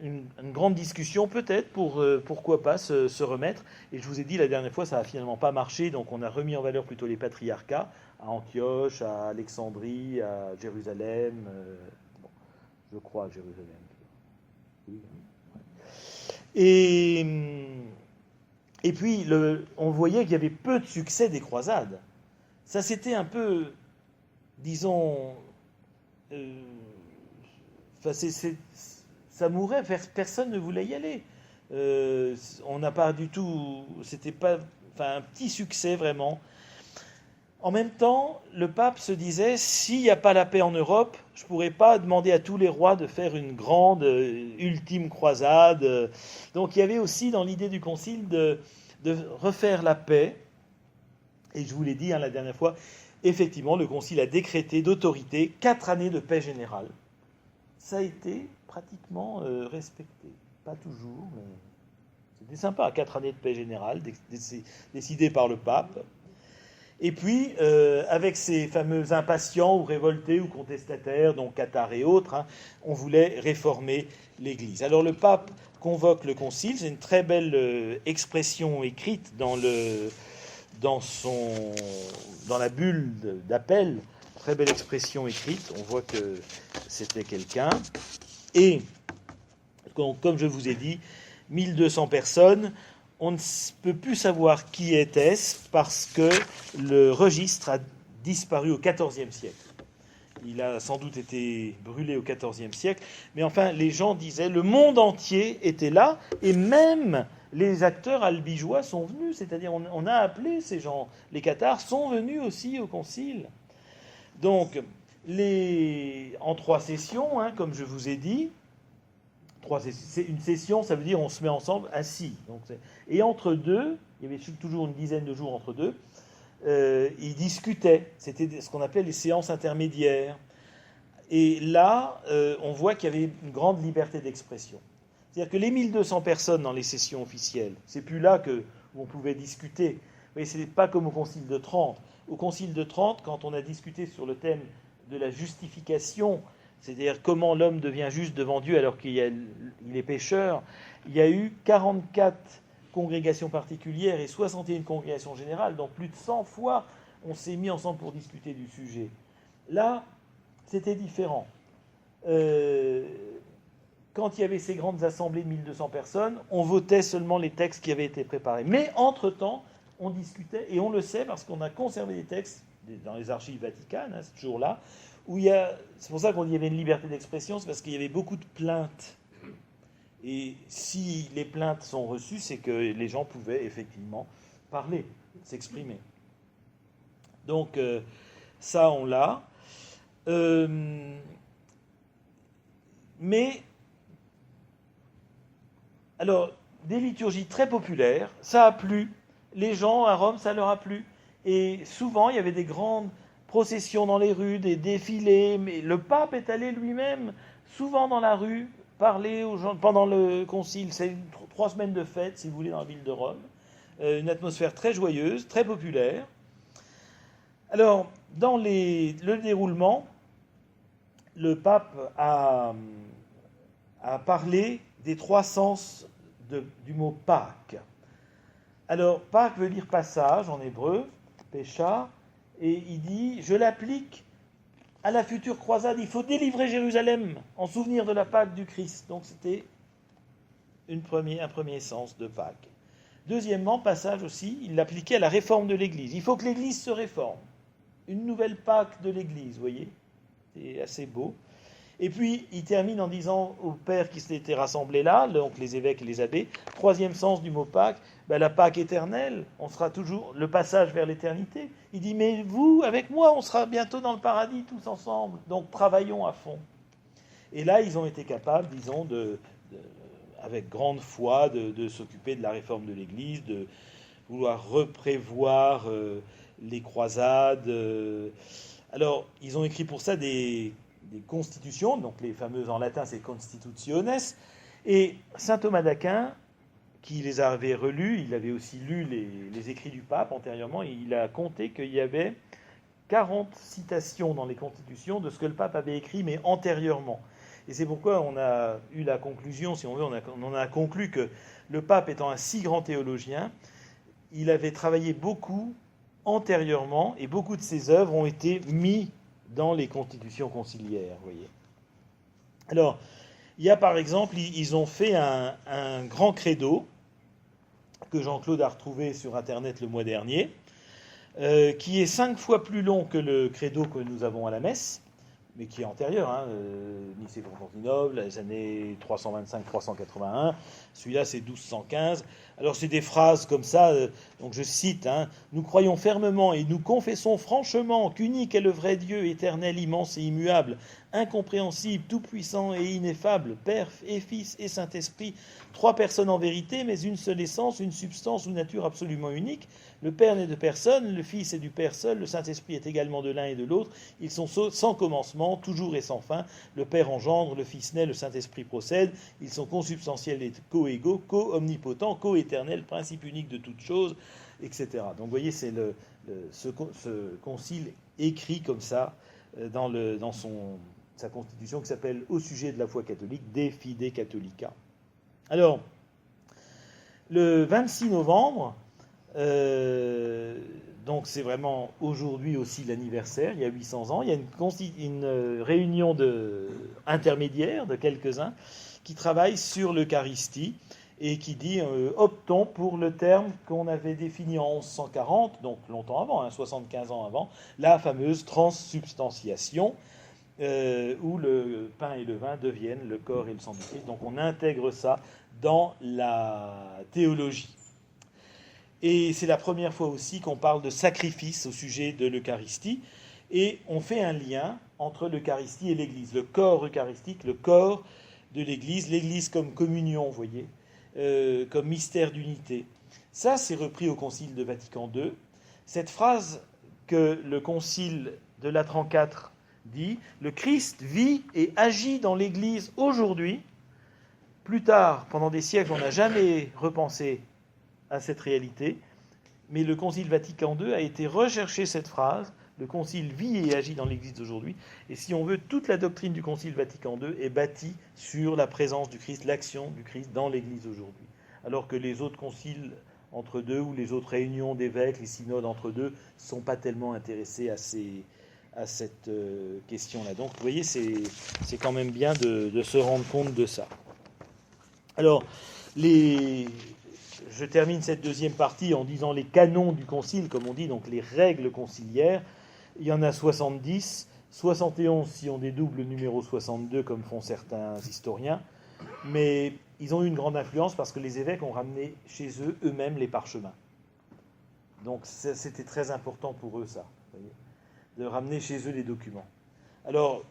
une grande discussion peut-être pour, pourquoi pas, se remettre. Et je vous ai dit la dernière fois, ça n'a finalement pas marché, donc on a remis en valeur plutôt les patriarcats, à Antioche, à Alexandrie, à Jérusalem, je crois à Jérusalem. Oui. Et puis, on voyait qu'il y avait peu de succès des croisades. Ça, c'était un peu, disons, ça mourait, personne ne voulait y aller. On n'a pas du tout, c'était pas, un petit succès vraiment. En même temps, le pape se disait, s'il n'y a pas la paix en Europe, je ne pourrais pas demander à tous les rois de faire une grande, ultime croisade. Donc il y avait aussi dans l'idée du concile de refaire la paix. Et je vous l'ai dit la dernière fois, effectivement, le concile a décrété d'autorité 4 années de paix générale. Ça a été pratiquement respecté. Pas toujours, mais c'était sympa, 4 années de paix générale, décidées par le pape. Et puis, avec ces fameux impatients ou révoltés ou contestataires, donc Cathare et autres, on voulait réformer l'Église. Alors le pape convoque le concile, c'est une très belle expression écrite dans la bulle d'appel, très belle expression écrite, on voit que c'était quelqu'un. Et, comme je vous ai dit, 1200 personnes. On ne peut plus savoir qui était-ce parce que le registre a disparu au XIVe siècle. Il a sans doute été brûlé au XIVe siècle, mais enfin, les gens disaient le monde entier était là, et même les acteurs albigeois sont venus, c'est-à-dire on a appelé ces gens, les cathares sont venus aussi au concile. Donc, en 3 sessions, comme je vous ai dit, une session, ça veut dire on se met ensemble assis. Et entre deux, il y avait toujours une dizaine de jours entre deux, ils discutaient. C'était ce qu'on appelait les séances intermédiaires. Et là, on voit qu'il y avait une grande liberté d'expression. C'est-à-dire que les 1200 personnes dans les sessions officielles, c'est plus là où on pouvait discuter. Mais ce n'est pas comme au Concile de Trente. Au Concile de Trente, quand on a discuté sur le thème de la justification, c'est-à-dire comment l'homme devient juste devant Dieu alors qu'il est pécheur, il y a eu 44 congrégations particulières et 61 congrégations générales, donc plus de 100 fois on s'est mis ensemble pour discuter du sujet. Là, c'était différent. Quand il y avait ces grandes assemblées de 1200 personnes, on votait seulement les textes qui avaient été préparés. Mais entre-temps, on discutait, et on le sait parce qu'on a conservé des textes dans les archives vaticanes, c'est toujours là, c'est pour ça qu'on dit qu'il y avait une liberté d'expression, c'est parce qu'il y avait beaucoup de plaintes. Et si les plaintes sont reçues, c'est que les gens pouvaient effectivement parler, s'exprimer. Donc, ça, on l'a. Mais, alors, des liturgies très populaires, ça a plu. Les gens à Rome, ça leur a plu. Et souvent, il y avait des grandes processions dans les rues, des défilés, mais le pape est allé lui-même souvent dans la rue parler aux gens pendant le concile. C'est 3 semaines de fête, si vous voulez, dans la ville de Rome. Une atmosphère très joyeuse, très populaire. Alors, dans le déroulement, le pape a parlé des 3 sens du mot Pâques. Alors, Pâques veut dire passage en hébreu, Pécha, et il dit, je l'applique à la future croisade, il faut délivrer Jérusalem en souvenir de la Pâque du Christ. Donc c'était un premier sens de Pâque. Deuxièmement, passage aussi, il l'appliquait à la réforme de l'Église. Il faut que l'Église se réforme. Une nouvelle Pâque de l'Église, vous voyez, c'est assez beau. Et puis, il termine en disant aux pères qui s'étaient rassemblés là, donc les évêques et les abbés, troisième sens du mot Pâque, la Pâque éternelle, on sera toujours le passage vers l'éternité. Il dit, mais vous, avec moi, on sera bientôt dans le paradis tous ensemble, donc travaillons à fond. Et là, ils ont été capables, disons, avec grande foi, de s'occuper de la réforme de l'Église, de vouloir reprévoir les croisades. Alors, ils ont écrit pour ça des constitutions, donc les fameuses en latin, c'est constitutiones, et saint Thomas d'Aquin, qui les avait relus, il avait aussi lu les écrits du pape antérieurement, et il a compté qu'il y avait 40 citations dans les constitutions de ce que le pape avait écrit, mais antérieurement. Et c'est pourquoi on a eu la conclusion, si on veut, on en a conclu que le pape étant un si grand théologien, il avait travaillé beaucoup antérieurement, et beaucoup de ses œuvres ont été mises dans les constitutions conciliaires, vous voyez. Alors, il y a par exemple, ils ont fait un grand credo, que Jean-Claude a retrouvé sur Internet le mois dernier, qui est 5 fois plus long que le credo que nous avons à la messe, mais qui est antérieur, Nicée-Constantinople, les années 325-381, celui-là c'est 1215. Alors c'est des phrases comme ça, donc je cite, nous croyons fermement et nous confessons franchement qu'unique est le vrai Dieu, éternel, immense et immuable, incompréhensible, tout-puissant et ineffable, Père et Fils et Saint-Esprit, 3 personnes en vérité, mais une seule essence, une substance ou nature absolument unique. Le Père n'est de personne, le Fils est du Père seul, le Saint-Esprit est également de l'un et de l'autre. Ils sont sans commencement, toujours et sans fin. Le Père engendre, le Fils naît, le Saint-Esprit procède. Ils sont consubstantiels et co-égaux, co-omnipotents, co-éternels, principe unique de toutes choses, etc. Donc vous voyez, c'est ce concile écrit comme ça dans sa constitution qui s'appelle « Au sujet de la foi catholique », De Fide Catholica. Alors, le 26 novembre, donc c'est vraiment aujourd'hui aussi l'anniversaire, il y a 800 ans, il y a une réunion intermédiaire de quelques-uns qui travaillent sur l'Eucharistie et qui dit optons pour le terme qu'on avait défini en 1140, donc longtemps avant, 75 ans avant, la fameuse transsubstantiation, où le pain et le vin deviennent le corps et le sang du Christ. Donc on intègre ça dans la théologie. Et c'est la première fois aussi qu'on parle de sacrifice au sujet de l'Eucharistie, et on fait un lien entre l'Eucharistie et l'Église, le corps eucharistique, le corps de l'Église comme communion, vous voyez, comme mystère d'unité. Ça, c'est repris au Concile de Vatican II. Cette phrase que le Concile de Latran IV dit, le Christ vit et agit dans l'Église aujourd'hui. Plus tard, pendant des siècles, on n'a jamais repensé à cette réalité, mais le Concile Vatican II a été rechercher cette phrase, le Concile vit et agit dans l'Église d'aujourd'hui, et si on veut, toute la doctrine du Concile Vatican II est bâtie sur la présence du Christ, l'action du Christ dans l'Église aujourd'hui, alors que les autres conciles entre deux, ou les autres réunions d'évêques, les synodes entre deux, ne sont pas tellement intéressés à cette question-là. Donc vous voyez, c'est quand même bien de se rendre compte de ça. Alors, je termine cette deuxième partie en disant les canons du concile, comme on dit, donc les règles conciliaires. Il y en a 70, 71 si on dédouble le numéro 62, comme font certains historiens. Mais ils ont eu une grande influence parce que les évêques ont ramené chez eux-mêmes les parchemins. Donc c'était très important pour eux, ça, vous voyez, de ramener chez eux les documents. Alors,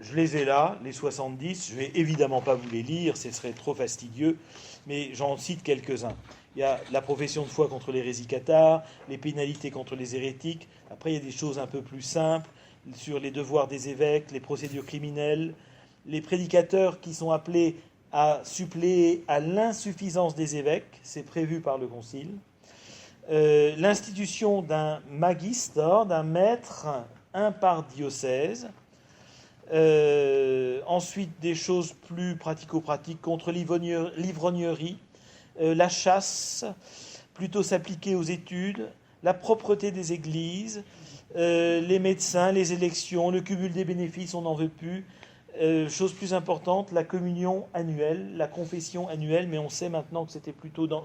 je les ai là, les 70, je ne vais évidemment pas vous les lire, ce serait trop fastidieux, mais j'en cite quelques-uns. Il y a la profession de foi contre l'hérésie cathare, les pénalités contre les hérétiques, après il y a des choses un peu plus simples, sur les devoirs des évêques, les procédures criminelles, les prédicateurs qui sont appelés à suppléer à l'insuffisance des évêques, c'est prévu par le Concile, l'institution d'un magister, d'un maître, un par diocèse, ensuite des choses plus pratico-pratiques contre l'ivrognerie, la chasse, plutôt s'appliquer aux études, la propreté des églises, les médecins, les élections, le cumul des bénéfices, on n'en veut plus. Chose plus importante, la communion annuelle, la confession annuelle, mais on sait maintenant que c'était plutôt dans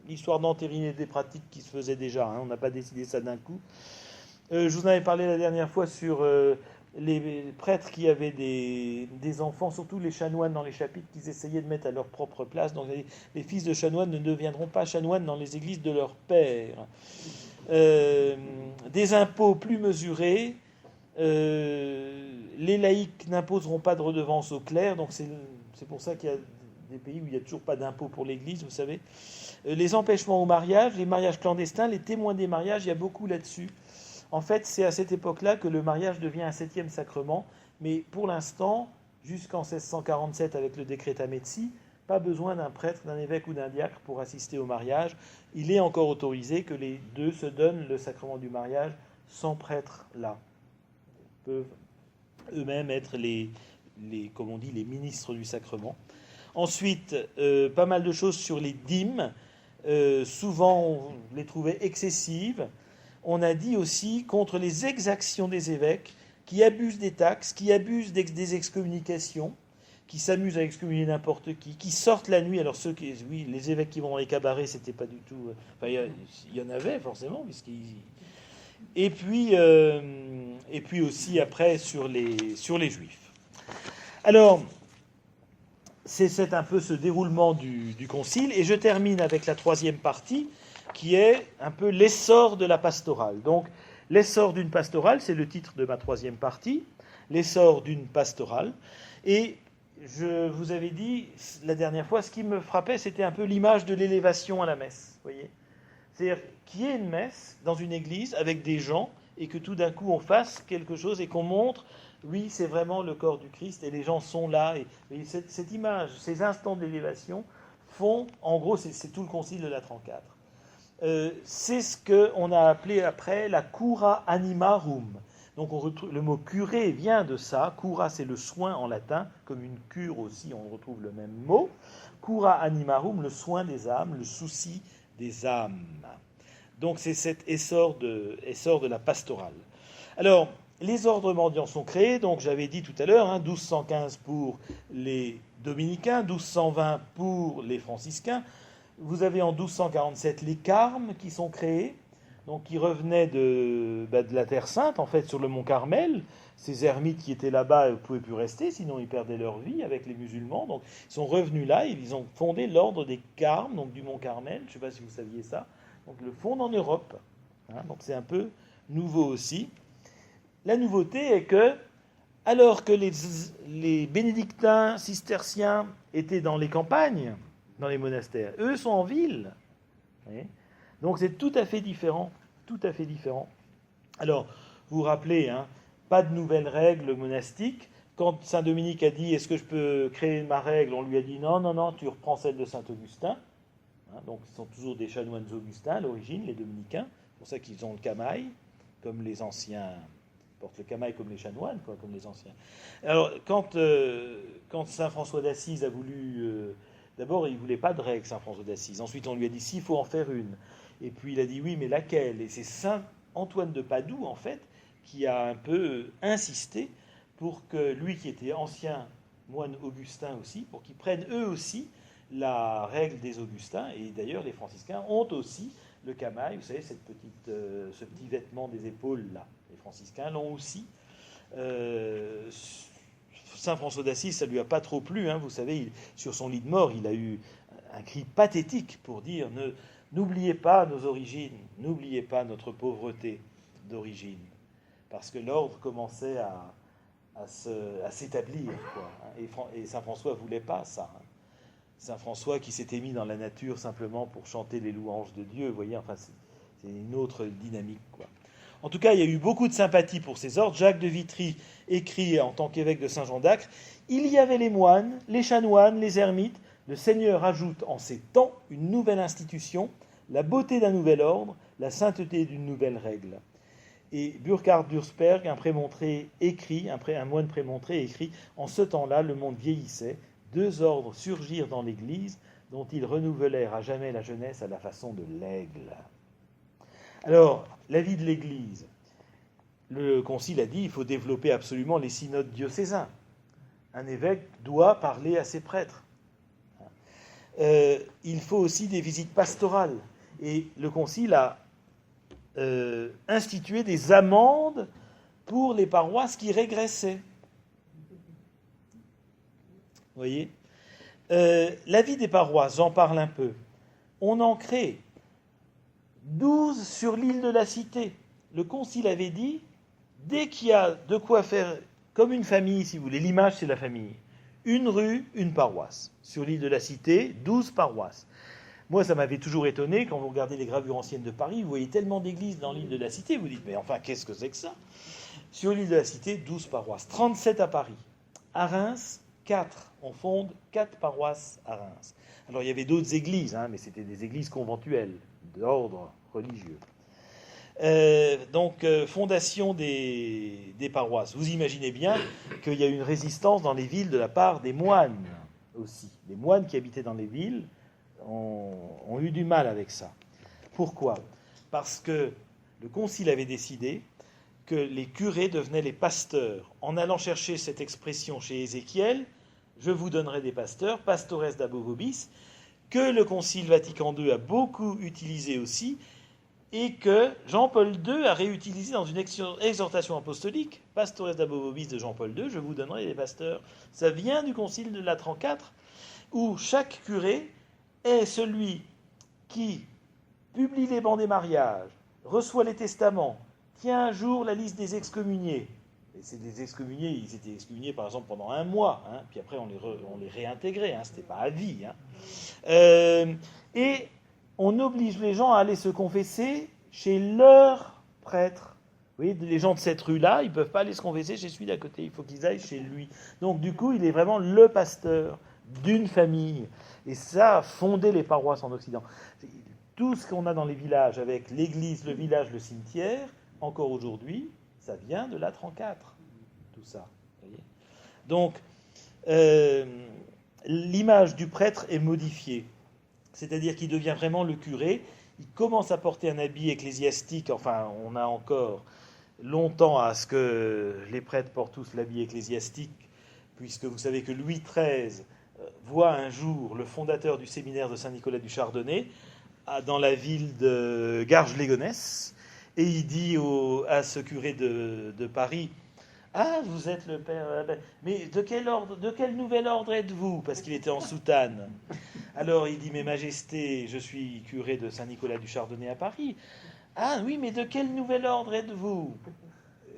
l'histoire d'entériner des pratiques qui se faisaient déjà, hein, on n'a pas décidé ça d'un coup. Je vous en avais parlé la dernière fois sur les prêtres qui avaient des enfants, surtout les chanoines dans les chapitres, qu'ils essayaient de mettre à leur propre place. Donc les fils de chanoines ne deviendront pas chanoines dans les églises de leur père. Des impôts plus mesurés. Les laïcs n'imposeront pas de redevance aux clercs, donc c'est pour ça qu'il y a des pays où il n'y a toujours pas d'impôt pour l'Église, vous savez. Les empêchements au mariage, les mariages clandestins, les témoins des mariages, il y a beaucoup là-dessus. En fait, c'est à cette époque-là que le mariage devient un 7e sacrement, mais pour l'instant, jusqu'en 1647 avec le décret Metzi, pas besoin d'un prêtre, d'un évêque ou d'un diacre pour assister au mariage. Il est encore autorisé que les deux se donnent le sacrement du mariage sans prêtre là. Ils peuvent eux-mêmes être comme on dit, les ministres du sacrement. Ensuite, pas mal de choses sur les dîmes. Souvent, on les trouvait excessives. On a dit aussi contre les exactions des évêques qui abusent des taxes, qui abusent des excommunications, qui s'amusent à excommunier n'importe qui sortent la nuit. Alors oui, les évêques qui vont dans les cabarets, c'était pas du tout... Enfin, il y en avait forcément, et puis aussi après sur les Juifs. Alors, c'est un peu ce déroulement du concile, et je termine avec la 3e partie, qui est un peu l'essor de la pastorale. Donc, l'essor d'une pastorale, c'est le titre de ma 3e partie, l'essor d'une pastorale. Et je vous avais dit la dernière fois, ce qui me frappait, c'était un peu l'image de l'élévation à la messe. Vous voyez ? C'est-à-dire qu'il y ait une messe dans une église avec des gens, et que tout d'un coup on fasse quelque chose et qu'on montre, oui, c'est vraiment le corps du Christ, et les gens sont là. Et cette image, ces instants d'élévation font, en gros, c'est tout le concile de la 34. C'est ce qu'on a appelé après la cura animarum. Donc le mot curé vient de ça. Cura, c'est le soin en latin, comme une cure aussi, on retrouve le même mot. Cura animarum, le soin des âmes, le souci des âmes. Donc c'est cet essor de la pastorale. Alors, les ordres mendiants sont créés, donc j'avais dit tout à l'heure, 1215 pour les dominicains, 1220 pour les franciscains. Vous avez en 1247 les carmes qui sont créés, donc qui revenaient de la Terre Sainte, en fait, sur le mont Carmel. Ces ermites qui étaient là-bas ne pouvaient plus rester, sinon ils perdaient leur vie avec les musulmans. Donc ils sont revenus là, et ils ont fondé l'ordre des carmes, donc du mont Carmel. Je ne sais pas si vous saviez ça. Donc ils le fondent en Europe. Donc c'est un peu nouveau aussi. La nouveauté est que, alors que les bénédictins cisterciens étaient dans les campagnes, dans les monastères, eux sont en ville. Donc c'est tout à fait différent. Tout à fait différent. Alors, vous vous rappelez, pas de nouvelles règles monastiques. Quand Saint Dominique a dit « Est-ce que je peux créer ma règle ?», on lui a dit « Non, tu reprends celle de Saint Augustin ». Donc ils sont toujours des chanoines augustins à l'origine, les dominicains. C'est pour ça qu'ils ont le camail, comme les anciens... portent le camail comme les chanoines, comme les anciens. Alors, quand Saint François d'Assise a voulu... d'abord, il ne voulait pas de règle, Saint François d'Assise. Ensuite, on lui a dit, s'il faut en faire une. Et puis, il a dit, oui, mais laquelle ? Et c'est Saint Antoine de Padoue, en fait, qui a un peu insisté pour que lui, qui était ancien moine augustin aussi, pour qu'ils prennent eux aussi la règle des augustins. Et d'ailleurs, les franciscains ont aussi le camail, vous savez, ce petit vêtement des épaules, là. Les franciscains l'ont aussi. Saint François d'Assise, ça ne lui a pas trop plu. Vous savez, sur son lit de mort, il a eu un cri pathétique pour dire n'oubliez pas nos origines, n'oubliez pas notre pauvreté d'origine. Parce que l'ordre commençait à s'établir. Et Saint François ne voulait pas ça. Saint François qui s'était mis dans la nature simplement pour chanter les louanges de Dieu. Vous voyez, enfin, c'est une autre dynamique, quoi. En tout cas, il y a eu beaucoup de sympathie pour ces ordres. Jacques de Vitry écrit en tant qu'évêque de Saint-Jean d'Acre, « Il y avait les moines, les chanoines, les ermites. Le Seigneur ajoute en ces temps une nouvelle institution, la beauté d'un nouvel ordre, la sainteté d'une nouvelle règle. » Et Burkhard d'Ursperg, un moine prémontré, écrit « En ce temps-là, le monde vieillissait. 2 ordres surgirent dans l'Église, dont ils renouvelèrent à jamais la jeunesse à la façon de l'aigle. » Alors, la vie de l'Église. Le Concile a dit qu'il faut développer absolument les synodes diocésains. Un évêque doit parler à ses prêtres. Il faut aussi des visites pastorales. Et le Concile a institué des amendes pour les paroisses qui régressaient. Vous voyez ? La vie des paroisses, j'en parle un peu. On en crée 12 sur l'île de la Cité. Le Concile avait dit, dès qu'il y a de quoi faire, comme une famille, si vous voulez, l'image c'est la famille, une rue, une paroisse. Sur l'île de la Cité, 12 paroisses. Moi, ça m'avait toujours étonné, quand vous regardez les gravures anciennes de Paris, vous voyez tellement d'églises dans l'île de la Cité, vous dites, mais enfin, qu'est-ce que c'est que ça ? Sur l'île de la Cité, 12 paroisses, 37 à Paris. À Reims, 4. On fonde 4 paroisses à Reims. Alors, il y avait d'autres églises, mais c'était des églises conventuelles, d'ordre religieux. Fondation des paroisses. Vous imaginez bien qu'il y a eu une résistance dans les villes de la part des moines aussi. Les moines qui habitaient dans les villes ont eu du mal avec ça. Pourquoi ? Parce que le Concile avait décidé que les curés devenaient les pasteurs. En allant chercher cette expression chez Ézéchiel, je vous donnerai des pasteurs, pastores dabo vobis, que le Concile Vatican II a beaucoup utilisé aussi, et que Jean-Paul II a réutilisé dans une exhortation apostolique, Pastores dabo vobis de Jean-Paul II, je vous donnerai des pasteurs. Ça vient du Concile de Latran IV, où chaque curé est celui qui publie les bans des mariages, reçoit les testaments, tient un jour la liste des excommuniés. Et c'est des excommuniés, ils étaient excommuniés par exemple pendant un mois, puis après on les réintégrait, c'était pas à vie. Et on oblige les gens à aller se confesser chez leur prêtre. Vous voyez, les gens de cette rue-là, ils ne peuvent pas aller se confesser chez celui d'à côté, il faut qu'ils aillent chez lui. Donc du coup, il est vraiment le pasteur d'une famille. Et ça a fondé les paroisses en Occident. Tout ce qu'on a dans les villages, avec l'église, le village, le cimetière, encore aujourd'hui, ça vient de Latran IV, tout ça. Vous voyez ? Donc, l'image du prêtre est modifiée. C'est-à-dire qu'il devient vraiment le curé. Il commence à porter un habit ecclésiastique. Enfin, on a encore longtemps à ce que les prêtres portent tous l'habit ecclésiastique, puisque vous savez que Louis XIII voit un jour le fondateur du séminaire de Saint-Nicolas du Chardonnay dans la ville de Garges-les-Gonesse, et il dit à ce curé de Paris, « Ah, vous êtes le père... Mais de quel nouvel ordre êtes-vous » Parce qu'il était en soutane. Alors il dit, « Mes majestés, je suis curé de Saint-Nicolas du Chardonnay à Paris. »« Ah oui, mais de quel nouvel ordre êtes-vous »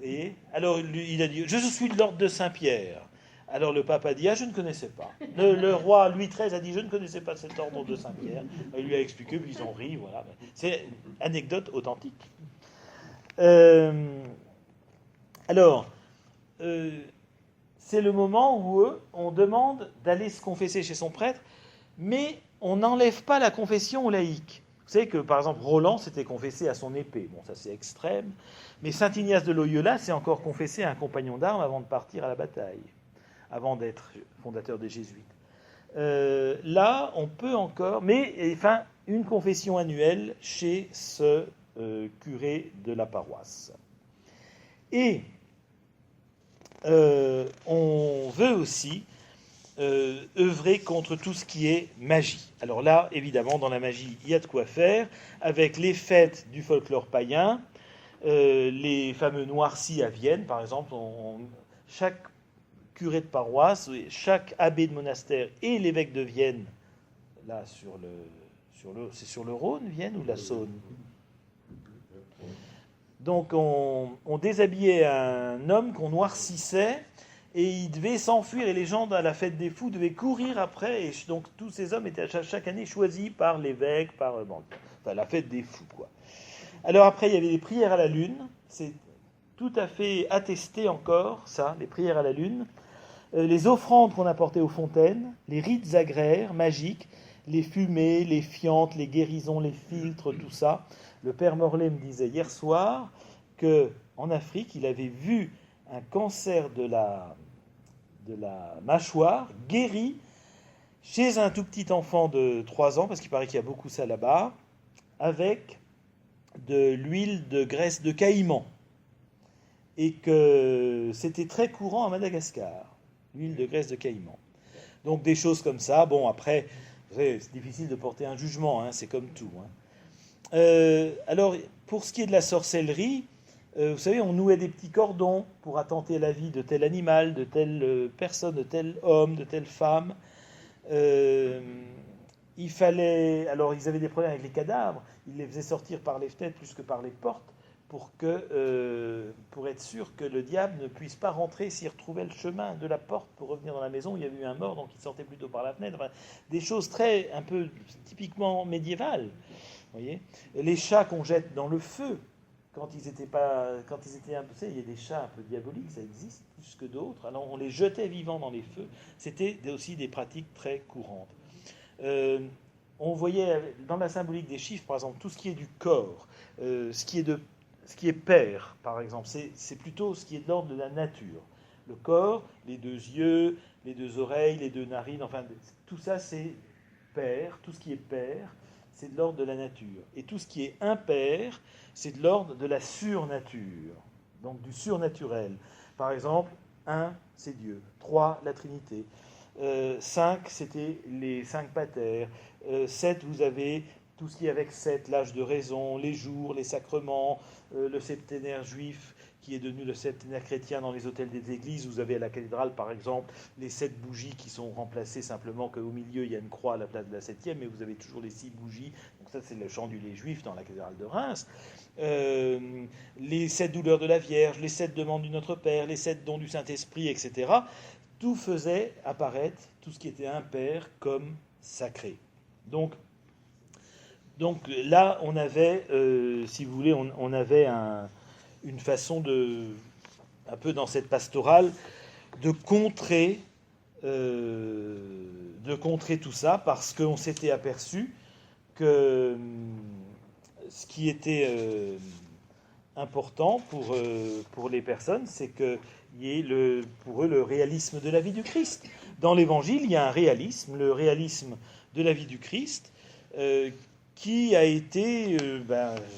Et alors il a dit, « Je suis de l'ordre de Saint-Pierre. » Alors le pape a dit, « Ah, je ne connaissais pas. » Le roi Louis XIII a dit, « Je ne connaissais pas cet ordre de Saint-Pierre. » Il lui a expliqué, puis ils ont ri, voilà. C'est une anecdote authentique. C'est le moment où on demande d'aller se confesser chez son prêtre, mais on n'enlève pas la confession aux laïcs. Vous savez que, par exemple, Roland s'était confessé à son épée. Bon, ça c'est extrême. Mais Saint Ignace de Loyola s'est encore confessé à un compagnon d'armes avant de partir à la bataille, avant d'être fondateur des Jésuites. Là, on peut encore... Mais, enfin, une confession annuelle chez ce curé de la paroisse. Et on veut aussi œuvrer contre tout ce qui est magie. Alors là, évidemment, dans la magie, il y a de quoi faire, avec les fêtes du folklore païen, les fameux noircis à Vienne, par exemple, chaque curé de paroisse, chaque abbé de monastère et l'évêque de Vienne, là, c'est sur le Rhône, Vienne, ou la Saône ? Donc on déshabillait un homme qu'on noircissait et il devait s'enfuir, et les gens à la fête des fous devaient courir après, et donc tous ces hommes étaient chaque année choisis par l'évêque, enfin la fête des fous, quoi. Alors après il y avait les prières à la lune, c'est tout à fait attesté encore ça, les prières à la lune, les offrandes qu'on apportait aux fontaines, les rites agraires magiques, les fumées, les fientes, les guérisons, les filtres, tout ça. Le père Morlaix me disait hier soir qu'en Afrique, il avait vu un cancer de la mâchoire guéri chez un tout petit enfant de 3 ans, parce qu'il paraît qu'il y a beaucoup ça là-bas, avec de l'huile de graisse de caïman et que c'était très courant à Madagascar, l'huile de graisse de caïman. Donc des choses comme ça. Bon, après, vous savez, c'est difficile de porter un jugement, hein, c'est comme tout. Hein. Alors, pour ce qui est de la sorcellerie, vous savez, on nouait des petits cordons pour attenter à la vie de tel animal, de telle personne, de tel homme, de telle femme. Il fallait... Alors, ils avaient des problèmes avec les cadavres. Ils les faisaient sortir par les fenêtres plus que par les portes pour être sûr que le diable ne puisse pas rentrer s'il retrouvait le chemin de la porte pour revenir dans la maison. Il y avait eu un mort, donc il sortait plutôt par la fenêtre. Enfin, des choses un peu typiquement médiévales. Voyez, les chats qu'on jette dans le feu, quand ils étaient un peu, il y a des chats un peu diaboliques, ça existe plus que d'autres. Alors on les jetait vivants dans les feux. C'était aussi des pratiques très courantes. On voyait dans la symbolique des chiffres, par exemple, tout ce qui est du corps, ce qui est père, par exemple, c'est plutôt ce qui est de l'ordre de la nature. Le corps, les 2 yeux, les 2 oreilles, les 2 narines, enfin, tout ça c'est père, tout ce qui est père, c'est de l'ordre de la nature. Et tout ce qui est impair, c'est de l'ordre de la surnature, donc du surnaturel. Par exemple, 1, c'est Dieu. 3, la Trinité. 5, c'était les 5 patères. 7, vous avez tout ce qui est avec 7, l'âge de raison, les jours, les sacrements, le septénaire juif qui est devenu le septénaire chrétien dans les hôtels des églises. Vous avez à la cathédrale, par exemple, les 7 bougies qui sont remplacées simplement qu'au milieu, il y a une croix à la place de la 7e, mais vous avez toujours les 6 bougies. Donc ça, c'est le chandelier juif dans la cathédrale de Reims. Les 7 douleurs de la Vierge, les 7 demandes du Notre Père, les 7 dons du Saint-Esprit, etc. Tout faisait apparaître tout ce qui était impair comme sacré. Donc là, on avait, si vous voulez, on avait une façon un peu dans cette pastorale, de contrer tout ça, parce qu'on s'était aperçu que ce qui était important pour les personnes, c'est qu'il y ait pour eux le réalisme de la vie du Christ. Dans l'Évangile, il y a un réalisme, le réalisme de la vie du Christ, qui a été,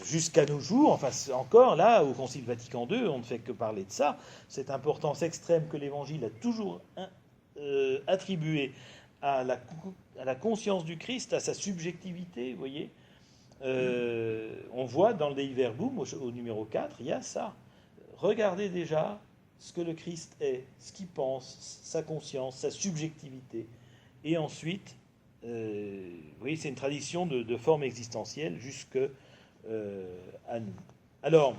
jusqu'à nos jours, enfin encore là, au Concile Vatican II, on ne fait que parler de ça, cette importance extrême que l'Évangile a toujours attribuée à la conscience du Christ, à sa subjectivité, vous voyez. On voit dans le Dei Verbum, au numéro 4, il y a ça. Regardez déjà ce que le Christ est, ce qu'il pense, sa conscience, sa subjectivité. Et ensuite, vous voyez, c'est une tradition de forme existentielle jusque à nous. Alors,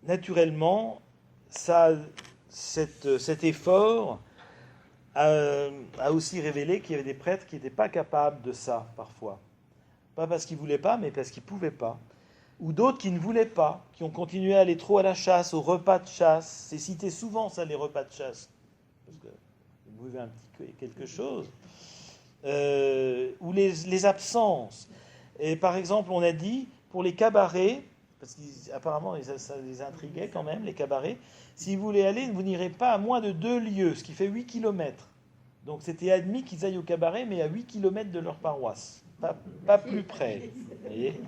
naturellement, cet effort a aussi révélé qu'il y avait des prêtres qui n'étaient pas capables de ça, parfois. Pas parce qu'ils ne voulaient pas, mais parce qu'ils ne pouvaient pas. Ou d'autres qui ne voulaient pas, qui ont continué à aller trop à la chasse, aux repas de chasse. C'est cité souvent, ça, les repas de chasse. Parce que vous buvez un petit quelque chose. Ou les absences. Et par exemple, on a dit, pour les cabarets, parce qu'apparemment ça les intriguait quand même, les cabarets, si vous voulez aller, vous n'irez pas à moins de 2 lieues, ce qui fait 8 km. Donc c'était admis qu'ils aillent au cabaret, mais à 8 km de leur paroisse. Pas plus près. Vous voyez ?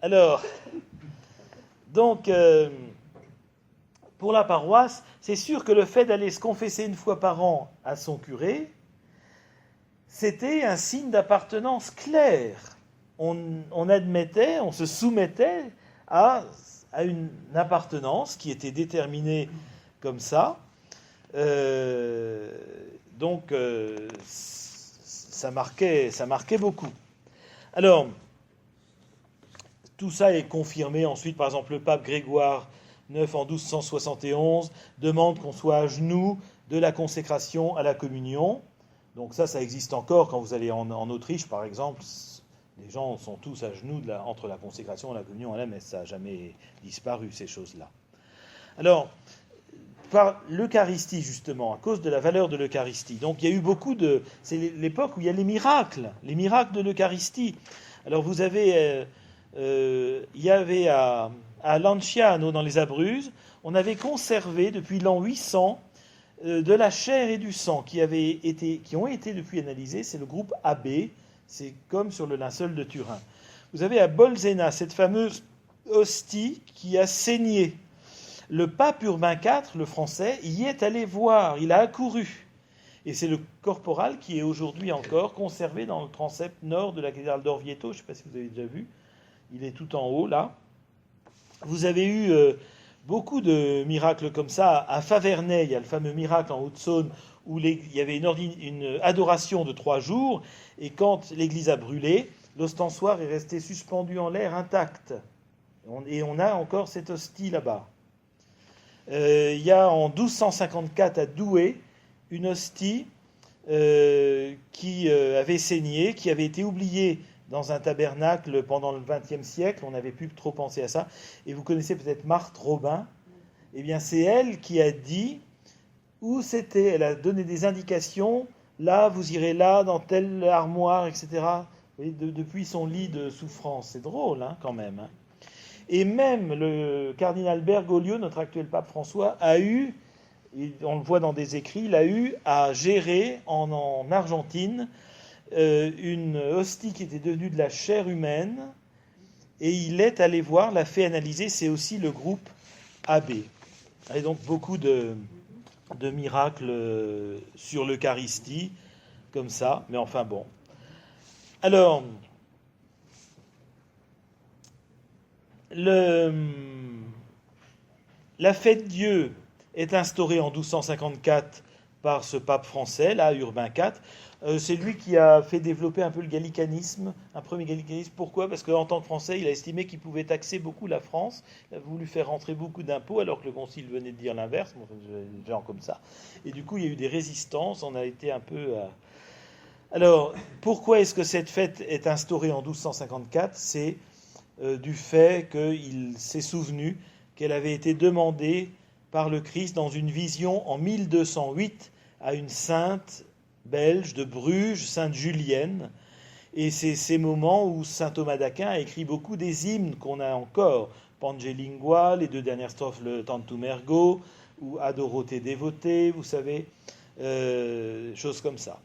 Alors, donc, pour la paroisse, c'est sûr que le fait d'aller se confesser une fois par an à son curé, c'était un signe d'appartenance clair. On admettait, on se soumettait à une appartenance qui était déterminée comme ça. Donc, ça marquait beaucoup. Alors, tout ça est confirmé ensuite, par exemple, le pape Grégoire IX en 1271 demande qu'on soit à genoux de la consécration à la communion. Donc ça existe encore quand vous allez en Autriche, par exemple. Les gens sont tous à genoux entre la consécration et la communion à la messe. Ça n'a jamais disparu, ces choses-là. Alors, par l'Eucharistie, justement, à cause de la valeur de l'Eucharistie. Donc, il y a eu c'est l'époque où il y a les miracles de l'Eucharistie. Alors, vous avez... il y avait à Lanciano, dans les Abruzzes, on avait conservé depuis l'an 800 de la chair et du sang qui ont été depuis analysés. C'est le groupe AB, C'est comme sur le linceul de Turin. Vous avez à Bolsena cette fameuse hostie qui a saigné. Le pape Urbain IV, le français, y est allé voir, il a accouru. Et c'est le corporal qui est aujourd'hui encore conservé dans le transept nord de la cathédrale d'Orvieto. Je ne sais pas si vous avez déjà vu. Il est tout en haut, là. Vous avez eu beaucoup de miracles comme ça. À Faverney, il y a le fameux miracle en Haute-Saône où il y avait une adoration de 3 jours. Et quand l'église a brûlé, l'ostensoir est resté suspendu en l'air intact. Et on a encore cette hostie là-bas. Il y a en 1254 à Douai une hostie qui avait saigné, qui avait été oubliée dans un tabernacle pendant le XXe siècle. On n'avait plus trop pensé à ça. Et vous connaissez peut-être Marthe Robin. Eh bien, c'est elle qui a dit où c'était. Elle a donné des indications. Là, vous irez là, dans telle armoire, etc. Vous voyez, depuis son lit de souffrance. C'est drôle, hein, quand même. Hein. Et même le cardinal Bergoglio, notre actuel pape François, a eu, on le voit dans des écrits, il a eu à gérer en Argentine une hostie qui était devenue de la chair humaine, et il est allé voir, l'a fait analyser, c'est aussi le groupe AB. Et donc beaucoup de miracles sur l'Eucharistie, comme ça, mais enfin bon. Alors, la fête Dieu est instaurée en 1254 par ce pape français, là, Urbain IV. C'est lui qui a fait développer un peu le gallicanisme, un premier gallicanisme. Pourquoi ? Parce qu'en tant que Français, il a estimé qu'il pouvait taxer beaucoup la France. Il a voulu faire rentrer beaucoup d'impôts, alors que le Concile venait de dire l'inverse, genre comme ça. Et du coup, il y a eu des résistances. On a été un peu... Alors, pourquoi est-ce que cette fête est instaurée en 1254 ? C'est du fait qu'il s'est souvenu qu'elle avait été demandée par le Christ dans une vision en 1208 à une sainte belge de Bruges, sainte Julienne. Et c'est ces moments où saint Thomas d'Aquin a écrit beaucoup des hymnes qu'on a encore. Pange Lingua, les 2 dernières strophes, le Tantum Ergo, ou Adorote Devote, vous savez, choses comme ça.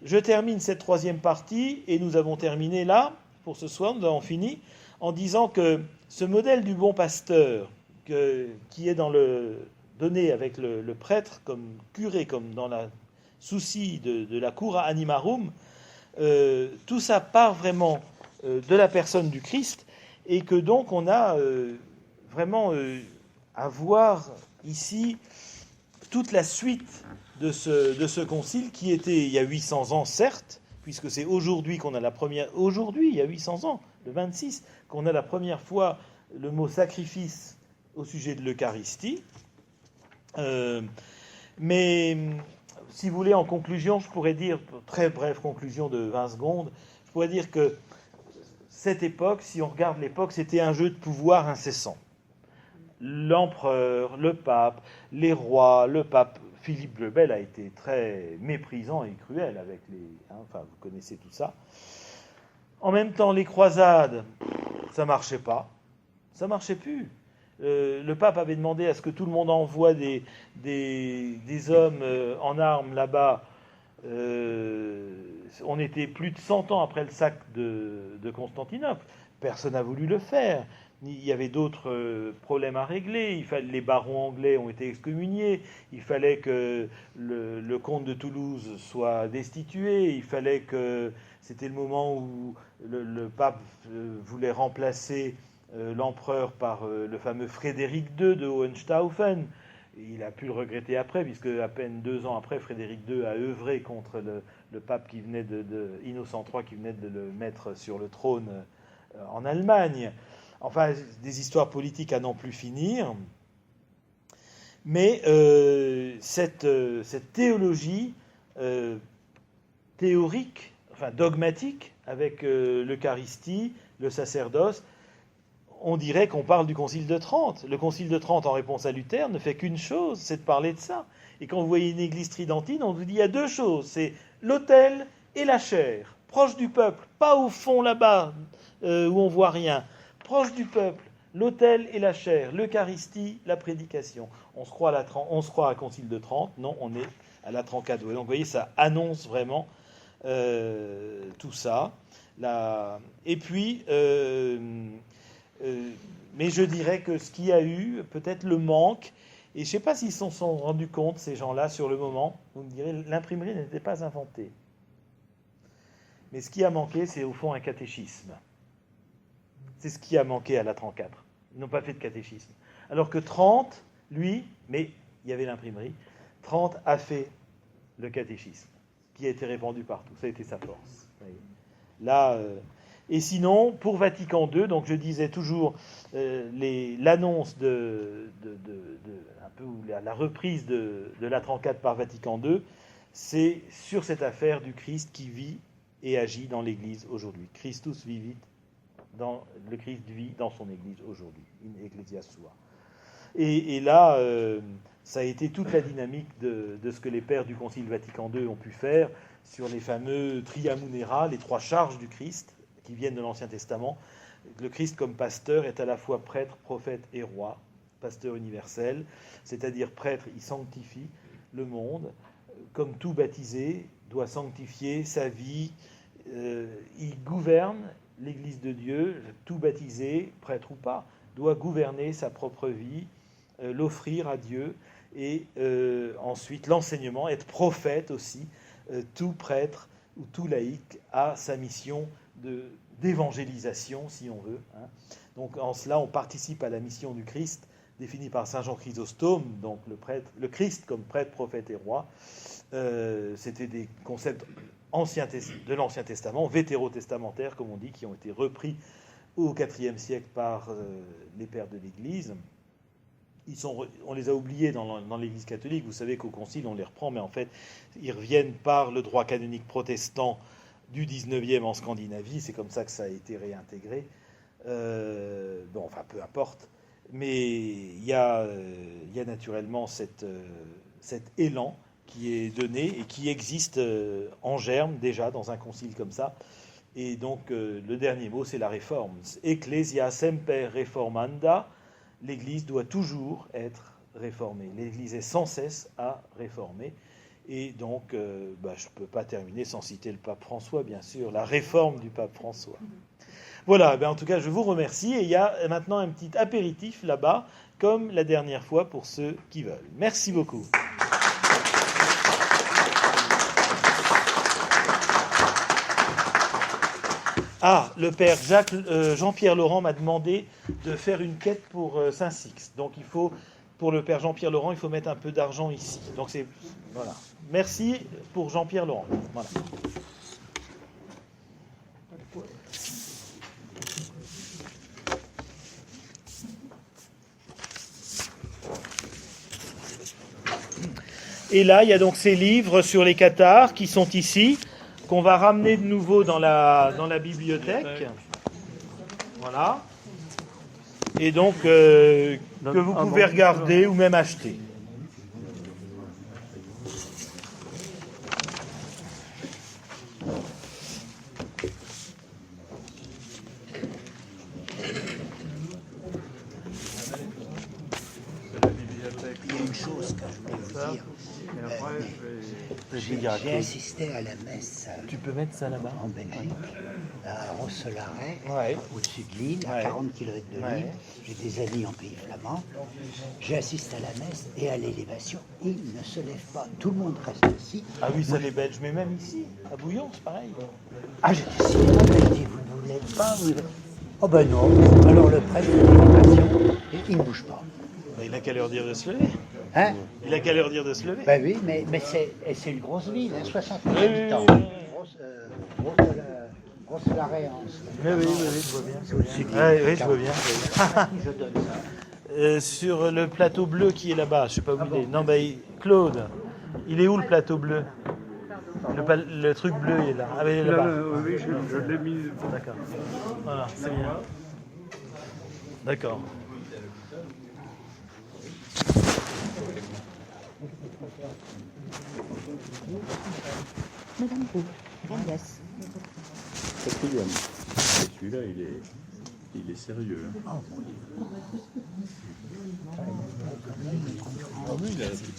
Je termine cette 3e partie, et nous avons terminé là, pour ce soir, nous avons fini, en disant que ce modèle du bon pasteur, qui est donné avec le prêtre comme curé, comme dans la souci de la cura animarum, tout ça part vraiment de la personne du Christ, et que donc on a vraiment à voir ici toute la suite de ce concile qui était il y a 800 ans, certes, puisque c'est aujourd'hui qu'on a la première... Aujourd'hui, il y a 800 ans, le 26, qu'on a la première fois le mot sacrifice au sujet de l'Eucharistie. Mais si vous voulez, en conclusion, je pourrais dire, très brève conclusion de 20 secondes, je pourrais dire que cette époque, si on regarde l'époque, c'était un jeu de pouvoir incessant. L'empereur, le pape, les rois, le pape Philippe le Bel a été très méprisant et cruel avec les... enfin, vous connaissez tout ça. En même temps, les croisades, ça ne marchait pas. Ça ne marchait plus. Le pape avait demandé à ce que tout le monde envoie des hommes en armes là-bas. On était plus de 100 ans après le sac de Constantinople. Personne n'a voulu le faire. Il y avait d'autres problèmes à régler. Les barons anglais ont été excommuniés. Il fallait que le comte de Toulouse soit destitué. Il fallait que... C'était le moment où le pape voulait remplacer l'empereur par le fameux Frédéric II de Hohenstaufen. Il a pu le regretter après, puisque à peine 2 ans après, Frédéric II a œuvré contre le pape qui venait Innocent III, qui venait de le mettre sur le trône en Allemagne. Enfin, des histoires politiques à n'en plus finir. Mais cette théologie théorique, enfin dogmatique, avec l'Eucharistie, le sacerdoce, on dirait qu'on parle du Concile de Trente. Le Concile de Trente, en réponse à Luther, ne fait qu'une chose, c'est de parler de ça. Et quand vous voyez une église tridentine, on vous dit il y a 2 choses, c'est l'autel et la chair, proche du peuple, pas au fond là-bas où on voit rien, proche du peuple, l'autel et la chair, l'Eucharistie, la prédication. On se croit à Concile de Trente, non, on est à la Trancado. Donc vous voyez, ça annonce vraiment tout ça. Et puis, mais je dirais que ce qu'il y a eu, peut-être le manque, et je ne sais pas s'ils s'en sont rendus compte, ces gens-là, sur le moment, vous me direz, l'imprimerie n'était pas inventée. Mais ce qui a manqué, c'est au fond un catéchisme. C'est ce qui a manqué à la 34. Ils n'ont pas fait de catéchisme. Alors que 30, lui, mais il y avait l'imprimerie, 30 a fait le catéchisme, qui a été répandu partout. Ça a été sa force. Là, et sinon, pour Vatican II, donc je disais toujours l'annonce un peu la reprise de la 34 par Vatican II, c'est sur cette affaire du Christ qui vit et agit dans l'Église aujourd'hui. Christus vivit, le Christ vit dans son Église aujourd'hui, in ecclesia sua. Et là, ça a été toute la dynamique de ce que les pères du Concile Vatican II ont pu faire sur les fameux Tria Munera, les 3 charges du Christ qui viennent de l'Ancien Testament. Le Christ comme pasteur est à la fois prêtre, prophète et roi, pasteur universel, c'est-à-dire prêtre, il sanctifie le monde, comme tout baptisé doit sanctifier sa vie, il gouverne l'Église de Dieu, tout baptisé, prêtre ou pas, doit gouverner sa propre vie, l'offrir à Dieu, et ensuite l'enseignement, être prophète aussi. Tout prêtre ou tout laïc a sa mission d'évangélisation, si on veut. Donc en cela, on participe à la mission du Christ, définie par saint Jean Chrysostome, donc le Christ comme prêtre, prophète et roi. C'était des concepts de l'Ancien Testament, vétérotestamentaires, comme on dit, qui ont été repris au IVe siècle par les pères de l'Église. On les a oubliés dans l'Église catholique. Vous savez qu'au Concile, on les reprend, mais en fait, ils reviennent par le droit canonique protestant du 19e en Scandinavie. C'est comme ça que ça a été réintégré. Enfin, peu importe. Mais il y a naturellement cet élan qui est donné et qui existe en germe déjà dans un concile comme ça. Et donc, le dernier mot, c'est la réforme. Ecclesia semper reformanda. L'Église doit toujours être réformée. L'Église est sans cesse à réformer. Et donc, je ne peux pas terminer sans citer le pape François, bien sûr, la réforme du pape François. Voilà, en tout cas, je vous remercie. Et il y a maintenant un petit apéritif là-bas, comme la dernière fois pour ceux qui veulent. Merci beaucoup. Ah, le père Jean-Pierre Laurent m'a demandé de faire une quête pour Saint-Sixte. Donc il faut, pour le père Jean-Pierre Laurent, il faut mettre un peu d'argent ici. Donc c'est voilà. Merci pour Jean-Pierre Laurent. Voilà. Et là, il y a donc ces livres sur les cathares qui sont ici, qu'on va ramener de nouveau dans la bibliothèque. Voilà. Et donc, que vous pouvez regarder ou même acheter. Il y a une chose que je voulais vous dire. J'ai assisté à la messe Tu peux mettre ça là-bas. en Belgique, à Rosselaret, Ouais. au-dessus de Lille, à Ouais. 40 km de Lille. Ouais. J'ai des amis en pays flamand. J'ai assisté à la messe et à l'élévation. Ils ne se lèvent pas. Tout le monde reste assis. Ah oui, ça les belges, mais même ici, à Bouillon, c'est pareil. Ah, j'étais si heureux, il dit, vous ne vous levez pas Oh ben non. Alors le prêtre fait l'élévation et il ne bouge pas. Il a qu'à leur dire de se lever. Hein? Il a qu'à leur dire de se lever. Ben oui, mais c'est une grosse ville, hein, 60 000 Oui, oui, habitants. oui, Rosselaret en Oui, je vois bien. C'est au-dessus de Lille. Oui, je vois bien. Je donne ça. Sur le plateau bleu qui est là-bas, je ne sais pas où il est. Non, Claude, il est où le plateau bleu? Le truc bleu, il est là. Ah, mais il est là-bas. Oui, je l'ai mis. D'accord. Voilà, c'est bien. D'accord. Madame Roux. Yes. Quatrième. Celui-là, il est sérieux. Ah oui, il a toute